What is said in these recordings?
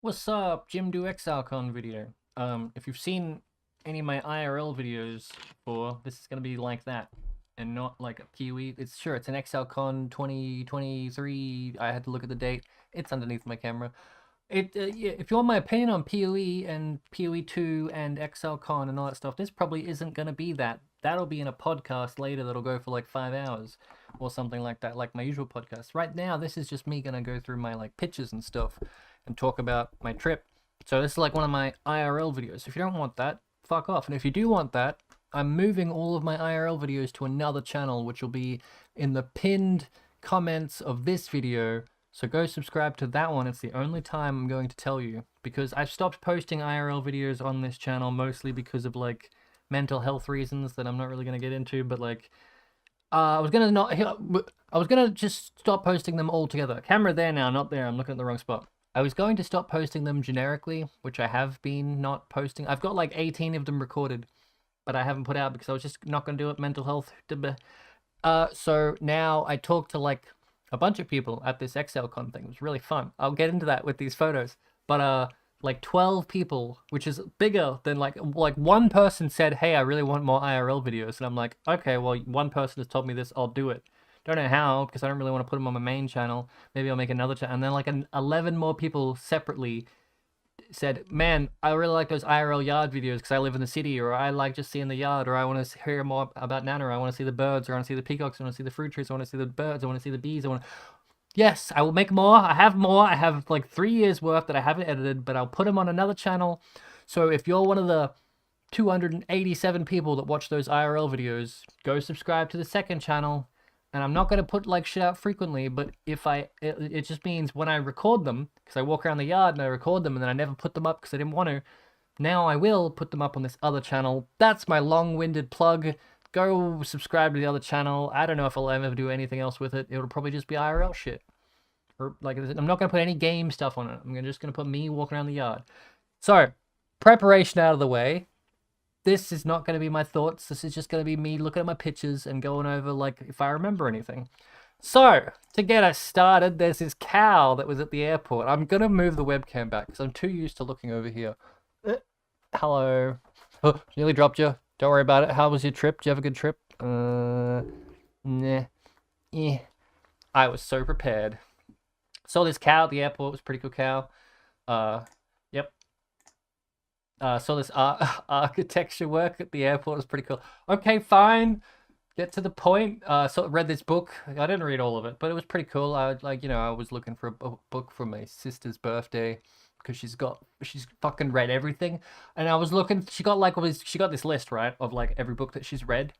What's up, Jim do Exilecon video. If you've seen any of my IRL videos before, this is gonna be like that, and not like a PoE. It's an Exilecon2023. I had to look at the date. It's underneath my camera. Yeah, if you want my opinion on PoE and PoE 2 and Exilecon and all that stuff, this probably isn't gonna be that. That'll be in a podcast later that'll go for like 5 hours or something like that, like my usual podcast. Right now, this is just me gonna go through my like pictures and stuff and talk about my trip. So this is like one of my IRL videos. If you don't want that, fuck off. And if you do want that, I'm moving all of my IRL videos to another channel, which will be in the pinned comments of this video. So go subscribe to that one. It's the only time I'm going to tell you, because I've stopped posting IRL videos on this channel mostly because of like mental health reasons that I'm not really going to get into, but like I was gonna just stop posting them altogether. Camera there now, not there. I'm looking at the wrong spot. I was going to stop posting them generically, which I have been not posting. I've got like 18 of them recorded, but I haven't put out because I was just not gonna do it. Mental health. So now I talked to like a bunch of people at this Exilecon thing. It was really fun. I'll get into that with these photos. But like 12 people, which is bigger than like one person said, "Hey, I really want more IRL videos." And I'm like, "Okay, well, one person has told me this, I'll do it." Don't know how, because I don't really want to put them on my main channel. Maybe I'll make another channel. And then like 11 more people separately said, "Man, I really like those IRL yard videos because I live in the city, or I like just seeing the yard, or I want to hear more about Nana, or I want to see the birds, or I want to see the peacocks, I want to see the fruit trees, I want to see the birds, I want to see the bees, I want to..." Yes, I will make more. I have more. I have like 3 years worth that I haven't edited, but I'll put them on another channel. So if you're one of the 287 people that watch those IRL videos, go subscribe to the second channel. And I'm not going to put like shit out frequently, but it just means when I record them, because I walk around the yard and I record them and then I never put them up because I didn't want to. Now I will put them up on this other channel. That's my long-winded plug. Go subscribe to the other channel. I don't know if I'll ever do anything else with it. It'll probably just be IRL shit. Or like, I'm not going to put any game stuff on it. I'm just going to put me walking around the yard. So, preparation out of the way. This is not going to be my thoughts. This is just going to be me looking at my pictures and going over, like, if I remember anything. So, to get us started, there's this cow that was at the airport. I'm going to move the webcam back because I'm too used to looking over here. Hello. Oh, nearly dropped you. Don't worry about it. How was your trip? Did you have a good trip? Nah. Yeah. I was so prepared. Saw this cow at the airport. It was a pretty cool cow. Yep. Saw this architecture work at the airport. It was pretty cool. Okay, fine. Get to the point. So read this book. I didn't read all of it, but it was pretty cool. I was looking for a book for my sister's birthday because she's fucking read everything. And I was looking. She got this list, right, of like every book that she's read.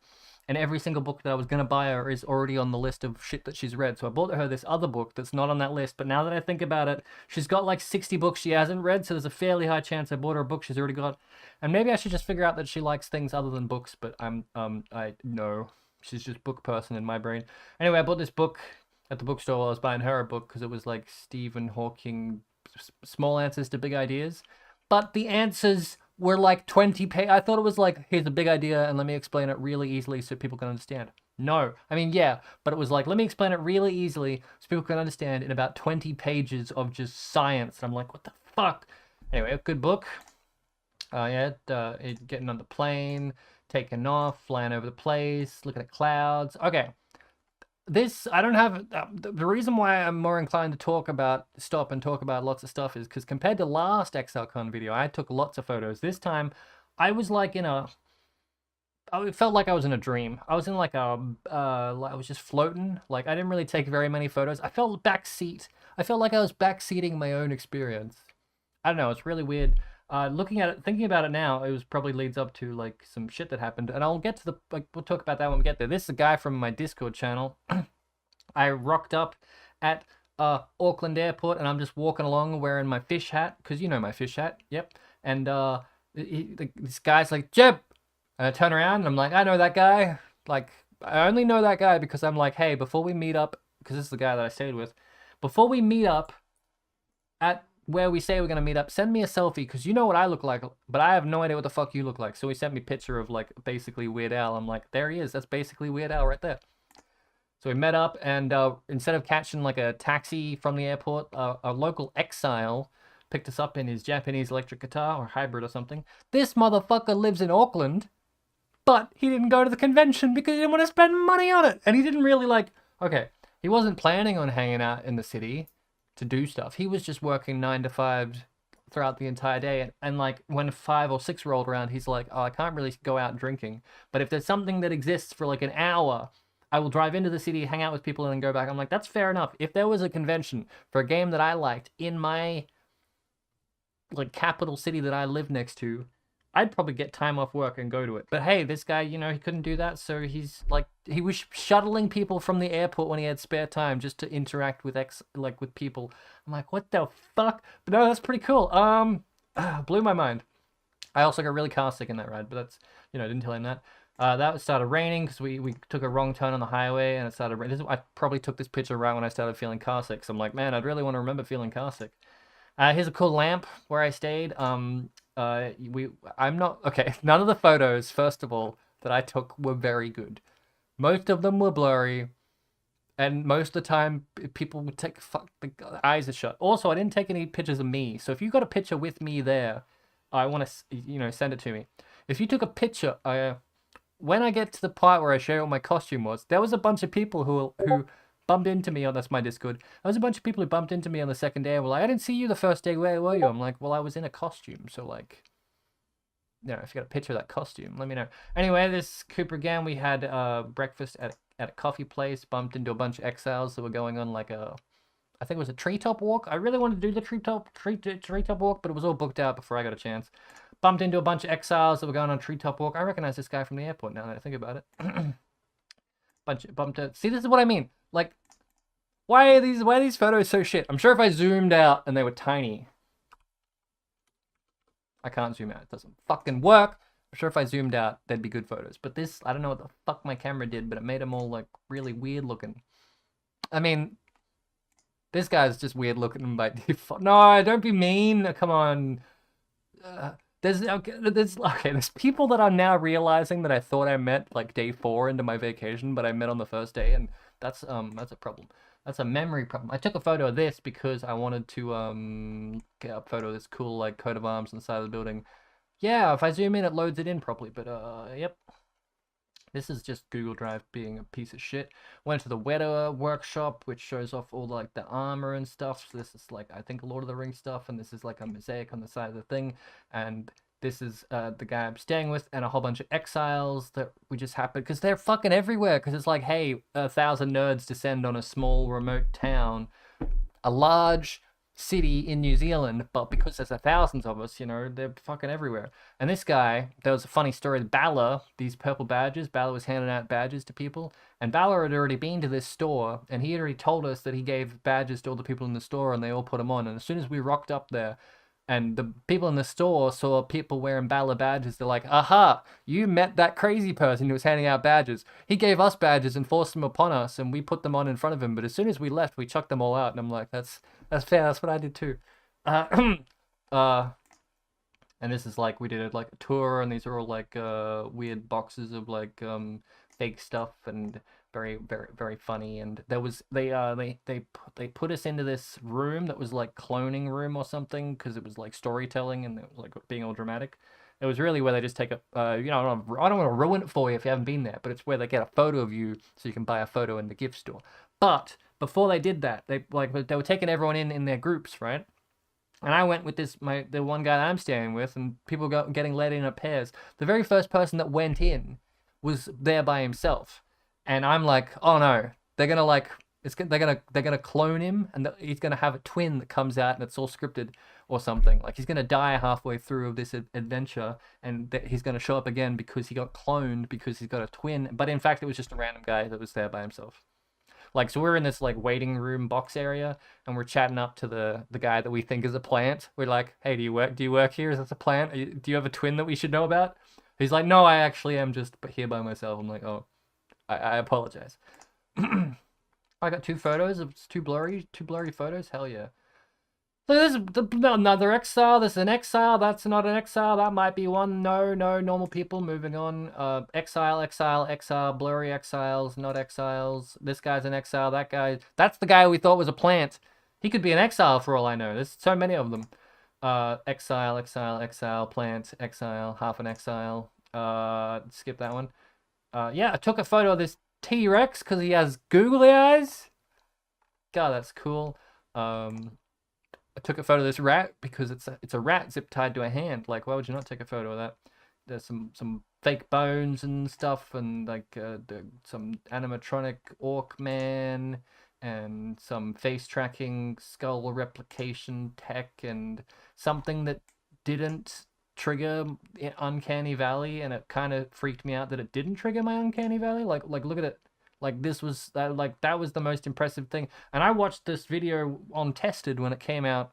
And every single book that I was going to buy her is already on the list of shit that she's read. So I bought her this other book that's not on that list. But now that I think about it, she's got like 60 books she hasn't read. So there's a fairly high chance I bought her a book she's already got. And maybe I should just figure out that she likes things other than books. But I know she's just book person in my brain. Anyway, I bought this book at the bookstore while I was buying her a book because it was like Stephen Hawking, Small Answers to Big Ideas. But the answers were like 20 pages. I thought it was like, here's a big idea and let me explain it really easily so people can understand. No. I mean, yeah, but it was like, let me explain it really easily so people can understand in about 20 pages of just science. And I'm like, what the fuck? Anyway, a good book. Getting on the plane, taking off, flying over the place, looking at clouds. Okay. I don't have the reason why I'm more inclined to stop and talk about lots of stuff is because compared to last Exilecon video, I took lots of photos. This time, I was like it felt like I was in a dream. I was in like I was just floating. Like I didn't really take very many photos. I felt like I was backseating my own experience. I don't know. It's really weird. Looking at it, thinking about it now, it was probably leads up to like some shit that happened, and I'll get to we'll talk about that when we get there. This is a guy from my Discord channel. I rocked up at Auckland Airport, and I'm just walking along wearing my fish hat, because you know my fish hat. Yep. And this guy's like, "Jeb," and I turn around and I'm like, I know that guy. Like I only know that guy because I'm like, hey, before we meet up, because this is the guy that I stayed with, before we meet up at where we say we're going to meet up, send me a selfie because you know what I look like, but I have no idea what the fuck you look like. So he sent me a picture of like basically Weird Al. I'm like, there he is. That's basically Weird Al right there. So we met up, and instead of catching like a taxi from the airport, a local exile picked us up in his Japanese electric guitar or hybrid or something. This motherfucker lives in Auckland, but he didn't go to the convention because he didn't want to spend money on it. And he didn't really like, okay, he wasn't planning on hanging out in the city to do stuff. He was just working 9 to 5 throughout the entire day. And like when 5 or 6 rolled around, he's like, oh, I can't really go out drinking. But if there's something that exists for like an hour, I will drive into the city, hang out with people, and then go back. I'm like, that's fair enough. If there was a convention for a game that I liked in my like capital city that I live next to, I'd probably get time off work and go to it. But hey, this guy, you know, he couldn't do that, so he's like, he was shuttling people from the airport when he had spare time just to interact with with people. I'm like, what the fuck? But no, that's pretty cool. Blew my mind. I also got really car sick in that ride, but that's, you know, I didn't tell him that. That started raining because we took a wrong turn on the highway and it started raining. I probably took this picture right when I started feeling car sick. So I'm like, man, I'd really want to remember feeling car sick. Here's a cool lamp where I stayed. I'm not okay. None of the photos, first of all, that I took were very good. Most of them were blurry, and most of the time people would take the eyes are shut. Also, I didn't take any pictures of me. So if you got a picture with me there, I want to, you know, send it to me. If you took a picture, when I get to the part where I show you what my costume was, there was a bunch of people who bumped into me on, that's my Discord. There was a bunch of people who bumped into me on the second day and were like, I didn't see you the first day, where were you? I'm like, well, I was in a costume, so like, you know, if you got a picture of that costume, let me know. Anyway, this Cooper again, we had breakfast at a coffee place, bumped into a bunch of exiles that were going on like I think it was a treetop walk. I really wanted to do the treetop walk, but it was all booked out before I got a chance. Bumped into a bunch of exiles that were going on a treetop walk. I recognize this guy from the airport now that I think about it. Bumped out. See, this is what I mean. Like, why are these photos so shit? I'm sure if I zoomed out and they were tiny. I can't zoom out. It doesn't fucking work. I'm sure if I zoomed out, they'd be good photos. But this, I don't know what the fuck my camera did, but it made them all like really weird looking. I mean, this guy's just weird looking by default. No, don't be mean. Come on. There's people that are now realizing that I thought I met like day 4 into my vacation, but I met on the first day, and that's a problem. That's a memory problem. I took a photo of this because I wanted to get a photo of this cool like coat of arms on the side of the building. Yeah, if I zoom in, it loads it in properly. But yep. This is just Google Drive being a piece of shit. Went to the Weather workshop, which shows off all like the armor and stuff. So this is like, I think, Lord of the Rings stuff, and this is like a mosaic on the side of the thing. And this is the guy I'm staying with, and a whole bunch of exiles that we just happened, because they're fucking everywhere. Because it's like, hey, 1,000 nerds descend on a small remote town, a large city in New Zealand, but because there's thousands of us, you know, they're fucking everywhere. And this guy, there was a funny story. Bala, these purple badges, Bala was handing out badges to people, and Bala had already been to this store, and he had already told us that he gave badges to all the people in the store, and they all put them on. And as soon as we rocked up there, and the people in the store saw people wearing Bala badges, they're like, aha, you met that crazy person who was handing out badges. He gave us badges and forced them upon us, and we put them on in front of him. But as soon as we left, we chucked them all out. And I'm like, that's fair. That's what I did too. And this is like, we did like a tour, and these are all like weird boxes of like fake stuff, and very, very, very funny. And there was they put us into this room that was like cloning room or something, because it was like storytelling and it was like being all dramatic. It was really where they just take a you know, I don't want to ruin it for you if you haven't been there, but it's where they get a photo of you so you can buy a photo in the gift store. But before they did that, they were taking everyone in their groups, right? And I went with the one guy that I'm staying with, and people getting let in pairs. The very first person that went in was there by himself. And I'm like, oh no, they're gonna like, they're gonna clone him, and he's gonna have a twin that comes out, and it's all scripted or something. Like he's gonna die halfway through this adventure, and he's gonna show up again because he got cloned because he's got a twin. But in fact, it was just a random guy that was there by himself. Like, so we're in this like waiting room box area, and we're chatting up to the guy that we think is a plant. We're like, hey, do you work here? Is this a plant? Do you have a twin that we should know about? He's like, no, I actually am just here by myself. I'm like, oh. I apologize. I got 2 photos. It's two blurry photos. Hell yeah. So this is another exile. This is an exile. That's not an exile. That might be one. No, normal people. Moving on. Exile. Blurry exiles, not exiles. This guy's an exile. That guy. That's the guy we thought was a plant. He could be an exile for all I know. There's so many of them. exile, plant, exile, half an exile. Skip that one. Yeah, I took a photo of this T-Rex because he has googly eyes. God, that's cool. I took a photo of this rat because it's a rat zip tied to a hand. Like, why would you not take a photo of that? There's some fake bones and stuff, and like some animatronic orc man, and some face tracking skull replication tech, and something that didn't trigger Uncanny Valley, and it kind of freaked me out that it didn't trigger my Uncanny Valley. Like look at it. Like this was that was the most impressive thing. And I watched this video on Tested when it came out.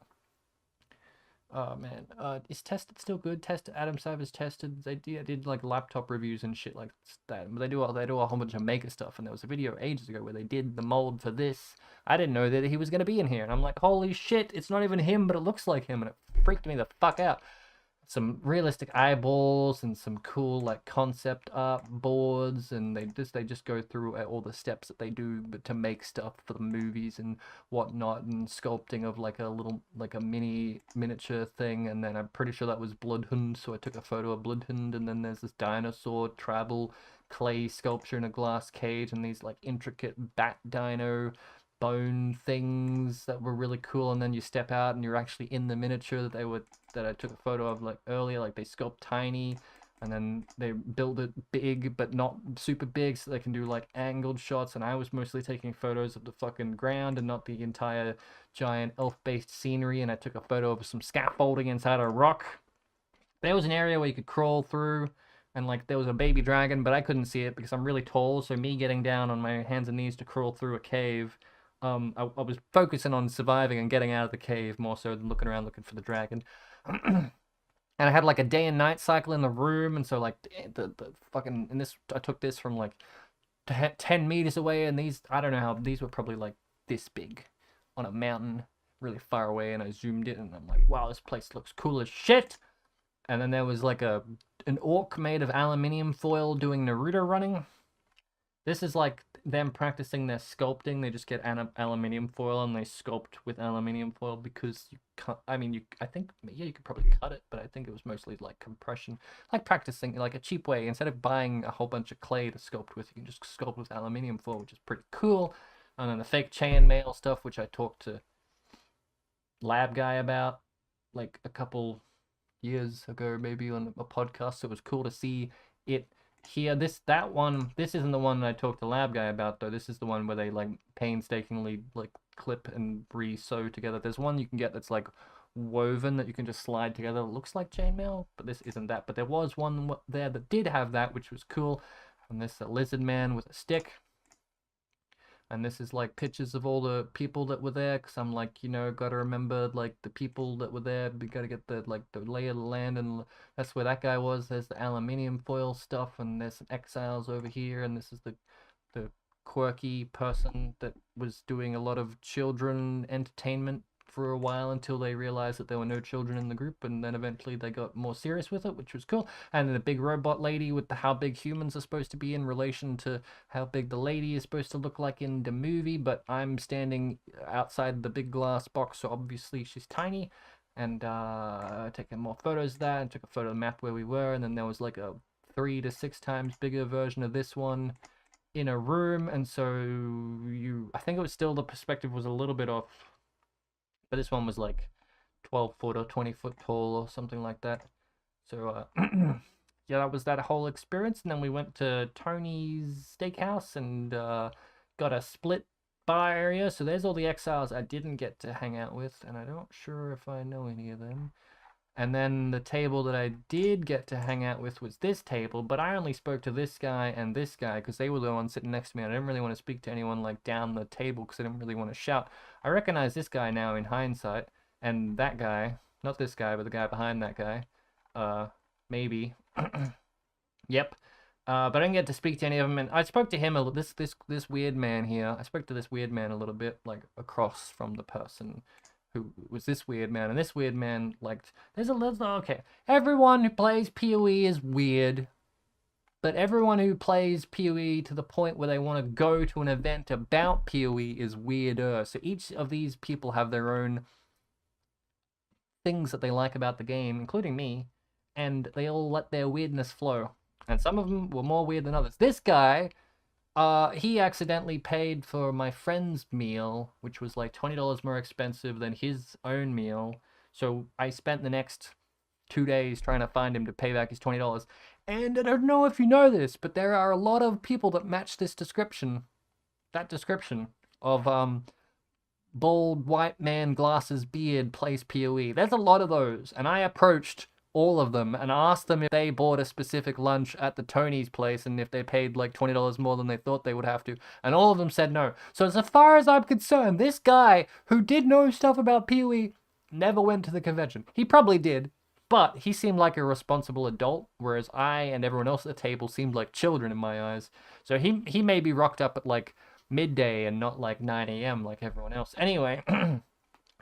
Oh man, is Tested still good? Tested, Adam Cyber's Tested. They did like laptop reviews and shit like that. But they do a whole bunch of maker stuff. And there was a video ages ago where they did the mold for this. I didn't know that he was gonna be in here, and I'm like, holy shit! It's not even him, but it looks like him, and it freaked me the fuck out. Some realistic eyeballs and some cool like concept art boards, and they just go through all the steps that they do but to make stuff for the movies and whatnot, and sculpting of like a miniature thing. And then I'm pretty sure that was Bloodhund, so I took a photo of Bloodhund. And then there's this dinosaur tribal clay sculpture in a glass cage, and these like intricate bat dino bone things that were really cool. And then you step out and you're actually in the miniature that I took a photo of like earlier. Like they sculpt tiny, and then they build it big but not super big, so they can do like angled shots. And I was mostly taking photos of the fucking ground and not the entire giant elf-based scenery. And I took a photo of some scaffolding inside a rock. There was an area where you could crawl through, and like there was a baby dragon, but I couldn't see it because I'm really tall. So me getting down on my hands and knees to crawl through a cave, I was focusing on surviving and getting out of the cave more so than looking around looking for the dragon. And I had like a day and night cycle in the room, and so like the fucking, and this, I took this from like 10 meters away, and these, I don't know how, these were probably like this big on a mountain really far away, and I zoomed in and I'm like, wow, this place looks cool as shit. And then there was like an orc made of aluminium foil doing Naruto running. This is like them practicing their sculpting. They just get aluminium foil and they sculpt with aluminium foil because you can't. I mean, I think, yeah, you could probably cut it, but I think it was mostly like compression, like practicing, like a cheap way. Instead of buying a whole bunch of clay to sculpt with, you can just sculpt with aluminium foil, which is pretty cool. And then the fake chainmail stuff, which I talked to Lab Guy about like a couple years ago, maybe on a podcast. So it was cool to see it here. This isn't the one that I talked to Lab Guy about though. This is the one where they like painstakingly like clip and re-sew together. There's one you can get that's like woven that you can just slide together. It looks like chainmail, but this isn't that. But there was one there that did have that, which was cool. And this lizard man with a stick. And this is like pictures of all the people that were there, because I'm like, gotta remember like the people that were there. We gotta get the lay of the land, and that's where that guy was. There's the aluminium foil stuff, and there's some exiles over here, and this is the quirky person that was doing a lot of children entertainment for a while until they realized that there were no children in the group, and then eventually they got more serious with it, which was cool. And then the big robot lady with the how big humans are supposed to be in relation to how big the lady is supposed to look like in the movie, but I'm standing outside the big glass box, so obviously she's tiny. And taking more photos of that, and took a photo of the map where we were, and then there was like a 3 to 6 times bigger version of this one in a room. And so I think it was still, the perspective was a little bit off, but this one was like 12 foot or 20 foot tall or something like that. So yeah, that was that whole experience. And then we went to Tony's Steakhouse and got a split bar area. So there's all the exiles I didn't get to hang out with, and I'm not sure if I know any of them. And then the table that I did get to hang out with was this table, but I only spoke to this guy and this guy because they were the ones sitting next to me. I didn't really want to speak to anyone like down the table because I didn't really want to shout. I recognize this guy now in hindsight, and that guy, not this guy, but the guy behind that guy, maybe. Yep. But I didn't get to speak to any of them, and I spoke to him this weird man here. I spoke to this weird man a little bit, like across from the person who was this weird man, and this weird man liked. There's a little, okay. Everyone who plays PoE is weird, but everyone who plays PoE to the point where they want to go to an event about PoE is weirder. So each of these people have their own things that they like about the game, including me, and they all let their weirdness flow. And some of them were more weird than others. This guy, he accidentally paid for my friend's meal, which was like $20 more expensive than his own meal. So I spent the next 2 days trying to find him to pay back his $20. And I don't know if you know this, but there are a lot of people that match this description, that description of bald white man, glasses, beard, plays PoE. There's a lot of those, and I approached all of them and asked them if they bought a specific lunch at the Tony's place and if they paid like $20 more than they thought they would have to, and all of them said no. So as far as I'm concerned, this guy who did know stuff about PoE never went to the convention. He probably did, but he seemed like a responsible adult, whereas I and everyone else at the table seemed like children in my eyes. So he maybe rocked up at like midday and not like 9 a.m. like everyone else. Anyway,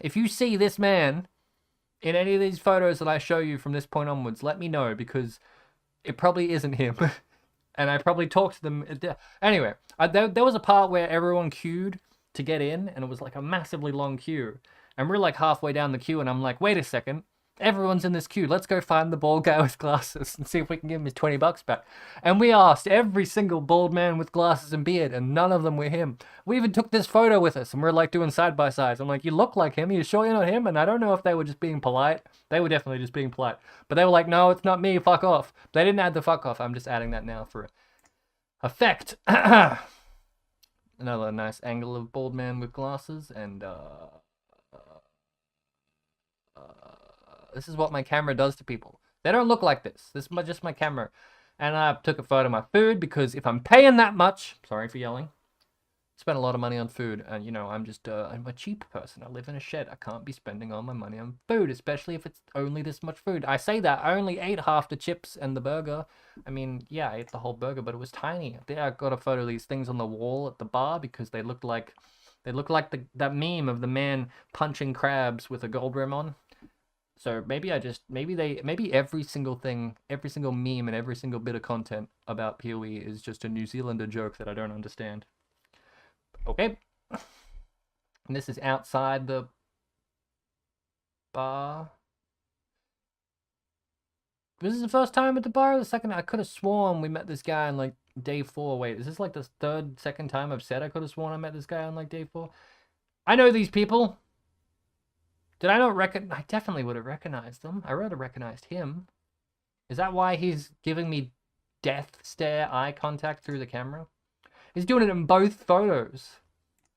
if you see this man in any of these photos that I show you from this point onwards, let me know, because it probably isn't him. And I probably talked to them. Anyway, there was a part where everyone queued to get in, and it was like a massively long queue. And we're like halfway down the queue, and I'm like, wait a second. Everyone's in this queue. Let's go find the bald guy with glasses and see if we can give him his $20 back. And we asked every single bald man with glasses and beard, and none of them were him. We even took this photo with us, and we're like doing side by sides. I'm like, you look like him. Are you sure you're not him? And I don't know if they were just being polite. They were definitely just being polite. But they were like, no, it's not me. Fuck off. They didn't add the fuck off. I'm just adding that now for effect. Another nice angle of bald man with glasses, and this is what my camera does to people. They don't look like this. This is just my camera. And I took a photo of my food, because if I'm paying that much, sorry for yelling, spent a lot of money on food. And, you know, I'm just, I'm a cheap person. I live in a shed. I can't be spending all my money on food, especially if it's only this much food. I say that. I only ate half the chips and the burger. I mean, yeah, I ate the whole burger, but it was tiny. There, I got a photo of these things on the wall at the bar, because they looked like that meme of the man punching crabs with a gold rim on. So maybe every single thing, every single meme, and every single bit of content about PoE is just a New Zealander joke that I don't understand. Okay. And this is outside the bar. This is the first time at the bar or the second? I could have sworn we met this guy on like day 4. Wait, is this like the second time I've said I could have sworn I met this guy on like day 4? I know these people. Did I not recognize? I definitely would have recognized them. I would have recognized him. Is that why he's giving me death stare eye contact through the camera? He's doing it in both photos.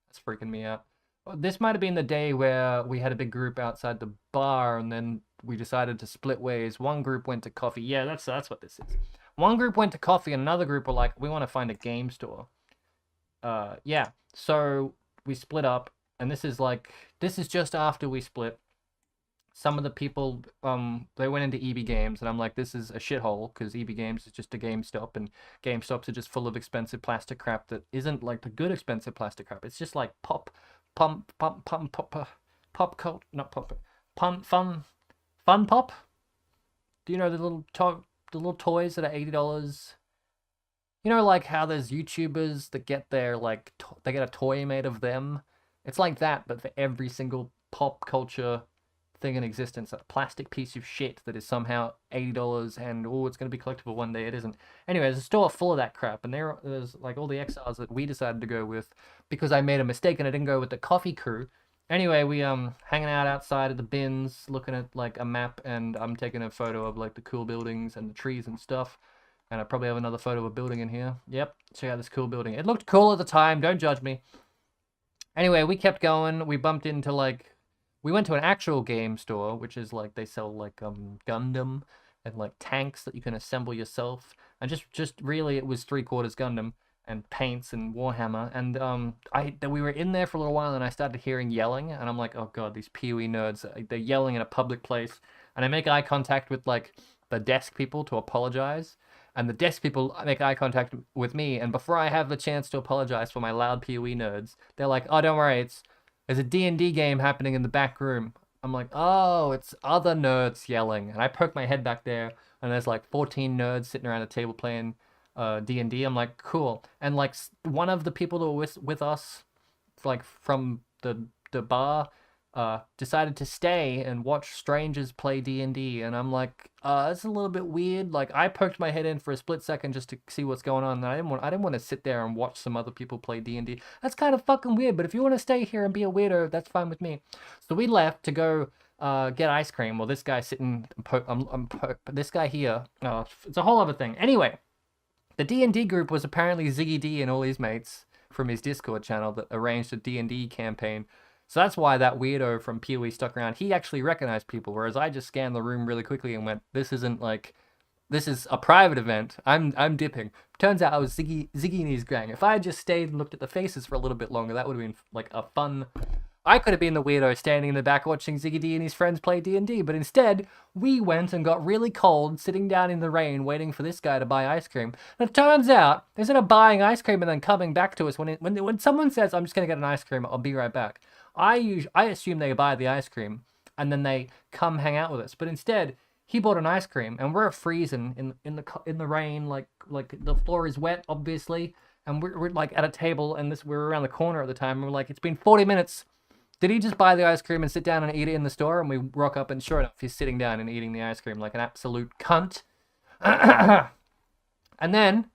That's freaking me out. This might have been the day where we had a big group outside the bar, and then we decided to split ways. One group went to coffee. Yeah, that's what this is. One group went to coffee, and another group were like, we want to find a game store. Yeah. So we split up. And this is just after we split. Some of the people, they went into EB Games, and I'm like, this is a shithole, because EB Games is just a GameStop, and GameStops are just full of expensive plastic crap that isn't like the good expensive plastic crap. It's just like fun pop. Do you know the little toys that are $80? You know, like how there's YouTubers that get their they get a toy made of them. It's like that, but for every single pop culture thing in existence, a plastic piece of shit that is somehow $80 and, oh, it's going to be collectible one day. It isn't. Anyway, there's a store full of that crap, and there's like all the XRs that we decided to go with because I made a mistake and I didn't go with the coffee crew. Anyway, we hanging out outside at the bins, looking at like a map, and I'm taking a photo of like the cool buildings and the trees and stuff. And I probably have another photo of a building in here. Yep, check out this cool building. It looked cool at the time, don't judge me. Anyway, we kept going. We bumped into we went to an actual game store, which is like they sell like Gundam and like tanks that you can assemble yourself. And just really it was 3/4 Gundam and paints and Warhammer. And we were in there for a little while, and I started hearing yelling, and I'm like, oh god, these PoE nerds, they're yelling in a public place. And I make eye contact with like the desk people to apologize. And the desk people make eye contact with me, and before I have the chance to apologize for my loud PoE nerds, they're like, oh, don't worry, there's a D&D game happening in the back room. I'm like, oh, it's other nerds yelling. And I poke my head back there, and there's like 14 nerds sitting around a table playing D&D. I'm like, cool. And like one of the people that were with us, like from the bar, decided to stay and watch strangers play D&D, and I'm like, it's a little bit weird. Like, I poked my head in for a split second just to see what's going on, and I didn't want to sit there and watch some other people play D&D. That's kind of fucking weird, but if you want to stay here and be a weirdo, that's fine with me. So we left to go get ice cream. Well, this guy sitting, this guy here, it's a whole other thing. Anyway, the D&D group was apparently Ziggy D and all his mates from his Discord channel that arranged a D&D campaign. So that's why that weirdo from PoE stuck around. He actually recognized people, whereas I just scanned the room really quickly and went, this isn't like, this is a private event. I'm dipping. Turns out I was Ziggy and his gang. If I had just stayed and looked at the faces for a little bit longer, that would have been like a fun... I could have been the weirdo standing in the back watching Ziggy D and his friends play D&D, but instead, we went and got really cold, sitting down in the rain, waiting for this guy to buy ice cream. And it turns out, instead of buying ice cream and then coming back to us, when someone says, I'm just going to get an ice cream, I'll be right back, I assume they buy the ice cream, and then they come hang out with us. But instead, he bought an ice cream, and we're freezing in the rain, like the floor is wet, obviously, and we're like at a table, and we're around the corner at the time, and we're like, it's been 40 minutes. Did he just buy the ice cream and sit down and eat it in the store? And we rock up, and sure enough, he's sitting down and eating the ice cream like an absolute cunt. And then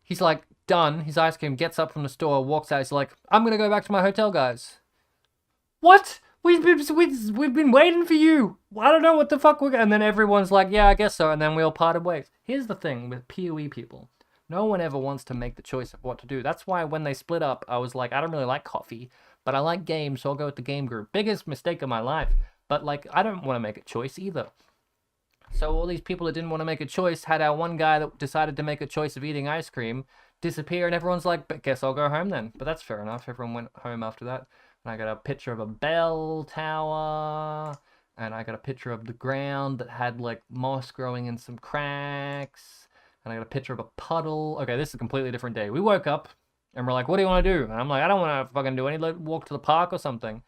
he's like done his ice cream, gets up from the store, walks out. He's like, I'm gonna go back to my hotel, guys. What? We've been waiting for you. I don't know what the fuck we're... And then everyone's like, yeah, I guess so. And then we all parted ways. Here's the thing with PoE people. No one ever wants to make the choice of what to do. That's why when they split up, I was like, I don't really like coffee, but I like games, so I'll go with the game group. Biggest mistake of my life. But, like, I don't want to make a choice either. So all these people that didn't want to make a choice had our one guy that decided to make a choice of eating ice cream disappear, and everyone's like, but guess I'll go home then. But that's fair enough. Everyone went home after that. And I got a picture of a bell tower, and I got a picture of the ground that had, like, moss growing in some cracks, and I got a picture of a puddle. Okay, this is a completely different day. We woke up, and we're like, what do you want to do? And I'm like, I don't want to fucking do anything. Let's walk to the park or something.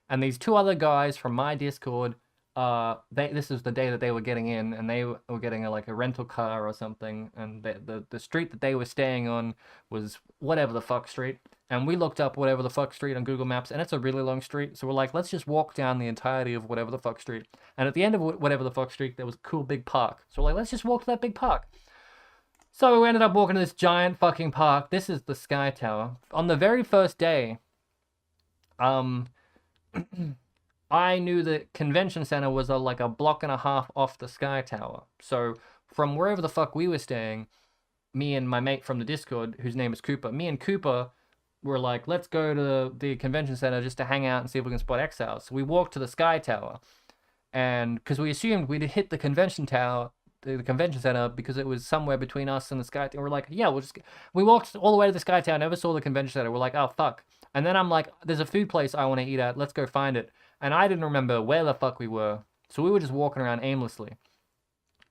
And these two other guys from my Discord, this is the day that they were getting in, and they were getting a rental car or something, and the street that they were staying on was whatever the fuck street. And we looked up whatever the fuck street on Google Maps, and it's a really long street. So we're like, let's just walk down the entirety of whatever the fuck street. And at the end of whatever the fuck street, there was a cool big park. So we're like, let's just walk to that big park. So we ended up walking to this giant fucking park. This is the Sky Tower. On the very first day, I knew the convention center was like a block and a half off the Sky Tower. So from wherever the fuck we were staying, me and my mate from the Discord, whose name is Cooper, me and Cooper were like, let's go to the convention center just to hang out and see if we can spot Exiles. So we walked to the Sky Tower, and because we assumed we'd hit the convention tower, the convention center, because it was somewhere between us and the Sky Tower. We're like, yeah, we walked all the way to the Sky Tower, never saw the convention center. We're like, oh fuck. And then I'm like, there's a food place I want to eat at. Let's go find it. And I didn't remember where the fuck we were, so we were just walking around aimlessly.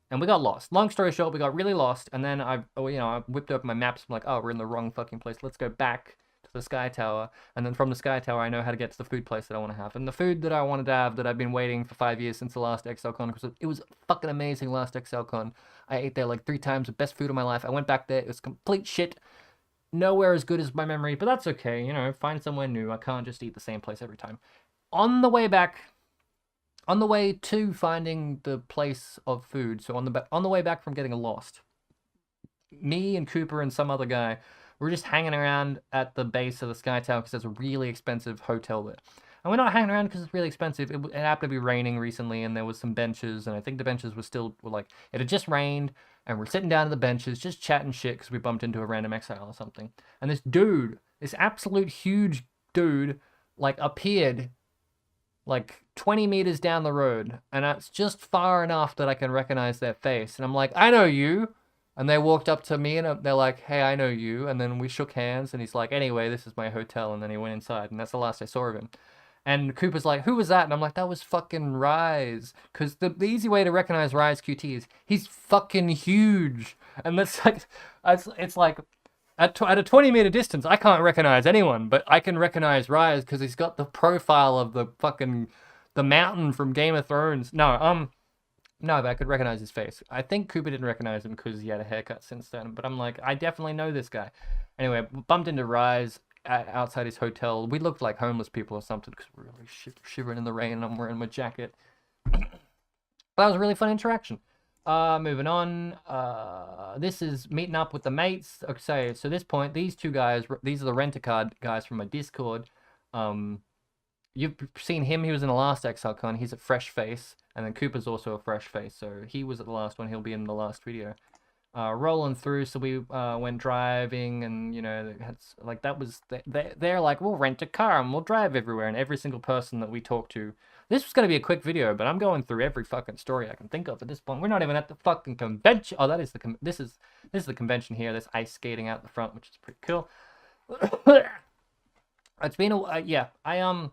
And we got lost. Long story short, we got really lost. And then I whipped open my maps. I'm like, oh, we're in the wrong fucking place. Let's go back to the Sky Tower. And then from the Sky Tower, I know how to get to the food place that I want to have. And the food that I wanted to have, that I've been waiting for 5 years since the last Exilecon, because it was fucking amazing last Exilecon. I ate there like 3 times, the best food of my life. I went back there. It was complete shit. Nowhere as good as my memory, but that's okay. You know, find somewhere new. I can't just eat the same place every time. On the way to finding the place of food, so on the way back from getting lost, me and Cooper and some other guy were just hanging around at the base of the Sky Tower because there's a really expensive hotel there. And we're not hanging around because it's really expensive. It happened to be raining recently, and there was some benches, and I think the benches were like, it had just rained, and we're sitting down at the benches just chatting shit because we bumped into a random exile or something. And this dude, this absolute huge dude, like appeared like 20 meters down the road, and it's just far enough that I can recognize their face. And I'm like, I know you. And they walked up to me, and they're like, hey, I know you. And then we shook hands, and he's like, anyway, this is my hotel. And then he went inside, and that's the last I saw of him. And Cooper's like, who was that? And I'm like, that was fucking Rise. Because the easy way to recognize Rise QT is he's fucking huge. And that's like, it's like, at a 20-meter distance, I can't recognize anyone, but I can recognize Rise because he's got the profile of the mountain from Game of Thrones. No, but I could recognize his face. I think Cooper didn't recognize him because he had a haircut since then, but I'm like, I definitely know this guy. Anyway, bumped into Rise. outside his hotel. We looked like homeless people or something because we were really shivering in the rain, and I'm wearing my jacket. That was a really fun interaction. Moving on. This is meeting up with the mates. Okay, so this point, these two guys, these are the rent-a-car guys from my Discord. You've seen him. He was in the last Exilecon. He's a fresh face, and then Cooper's also a fresh face. So he was at the last one. He'll be in the last video. Rolling through, so we went driving, and you know, like that was they're like, we'll rent a car and we'll drive everywhere, and every single person that we talked to. This was going to be a quick video, but I'm going through every fucking story I can think of at this point. We're not even at the fucking convention. Oh, that is the this is the convention here. There's ice skating out the front, which is pretty cool. It's been a yeah. I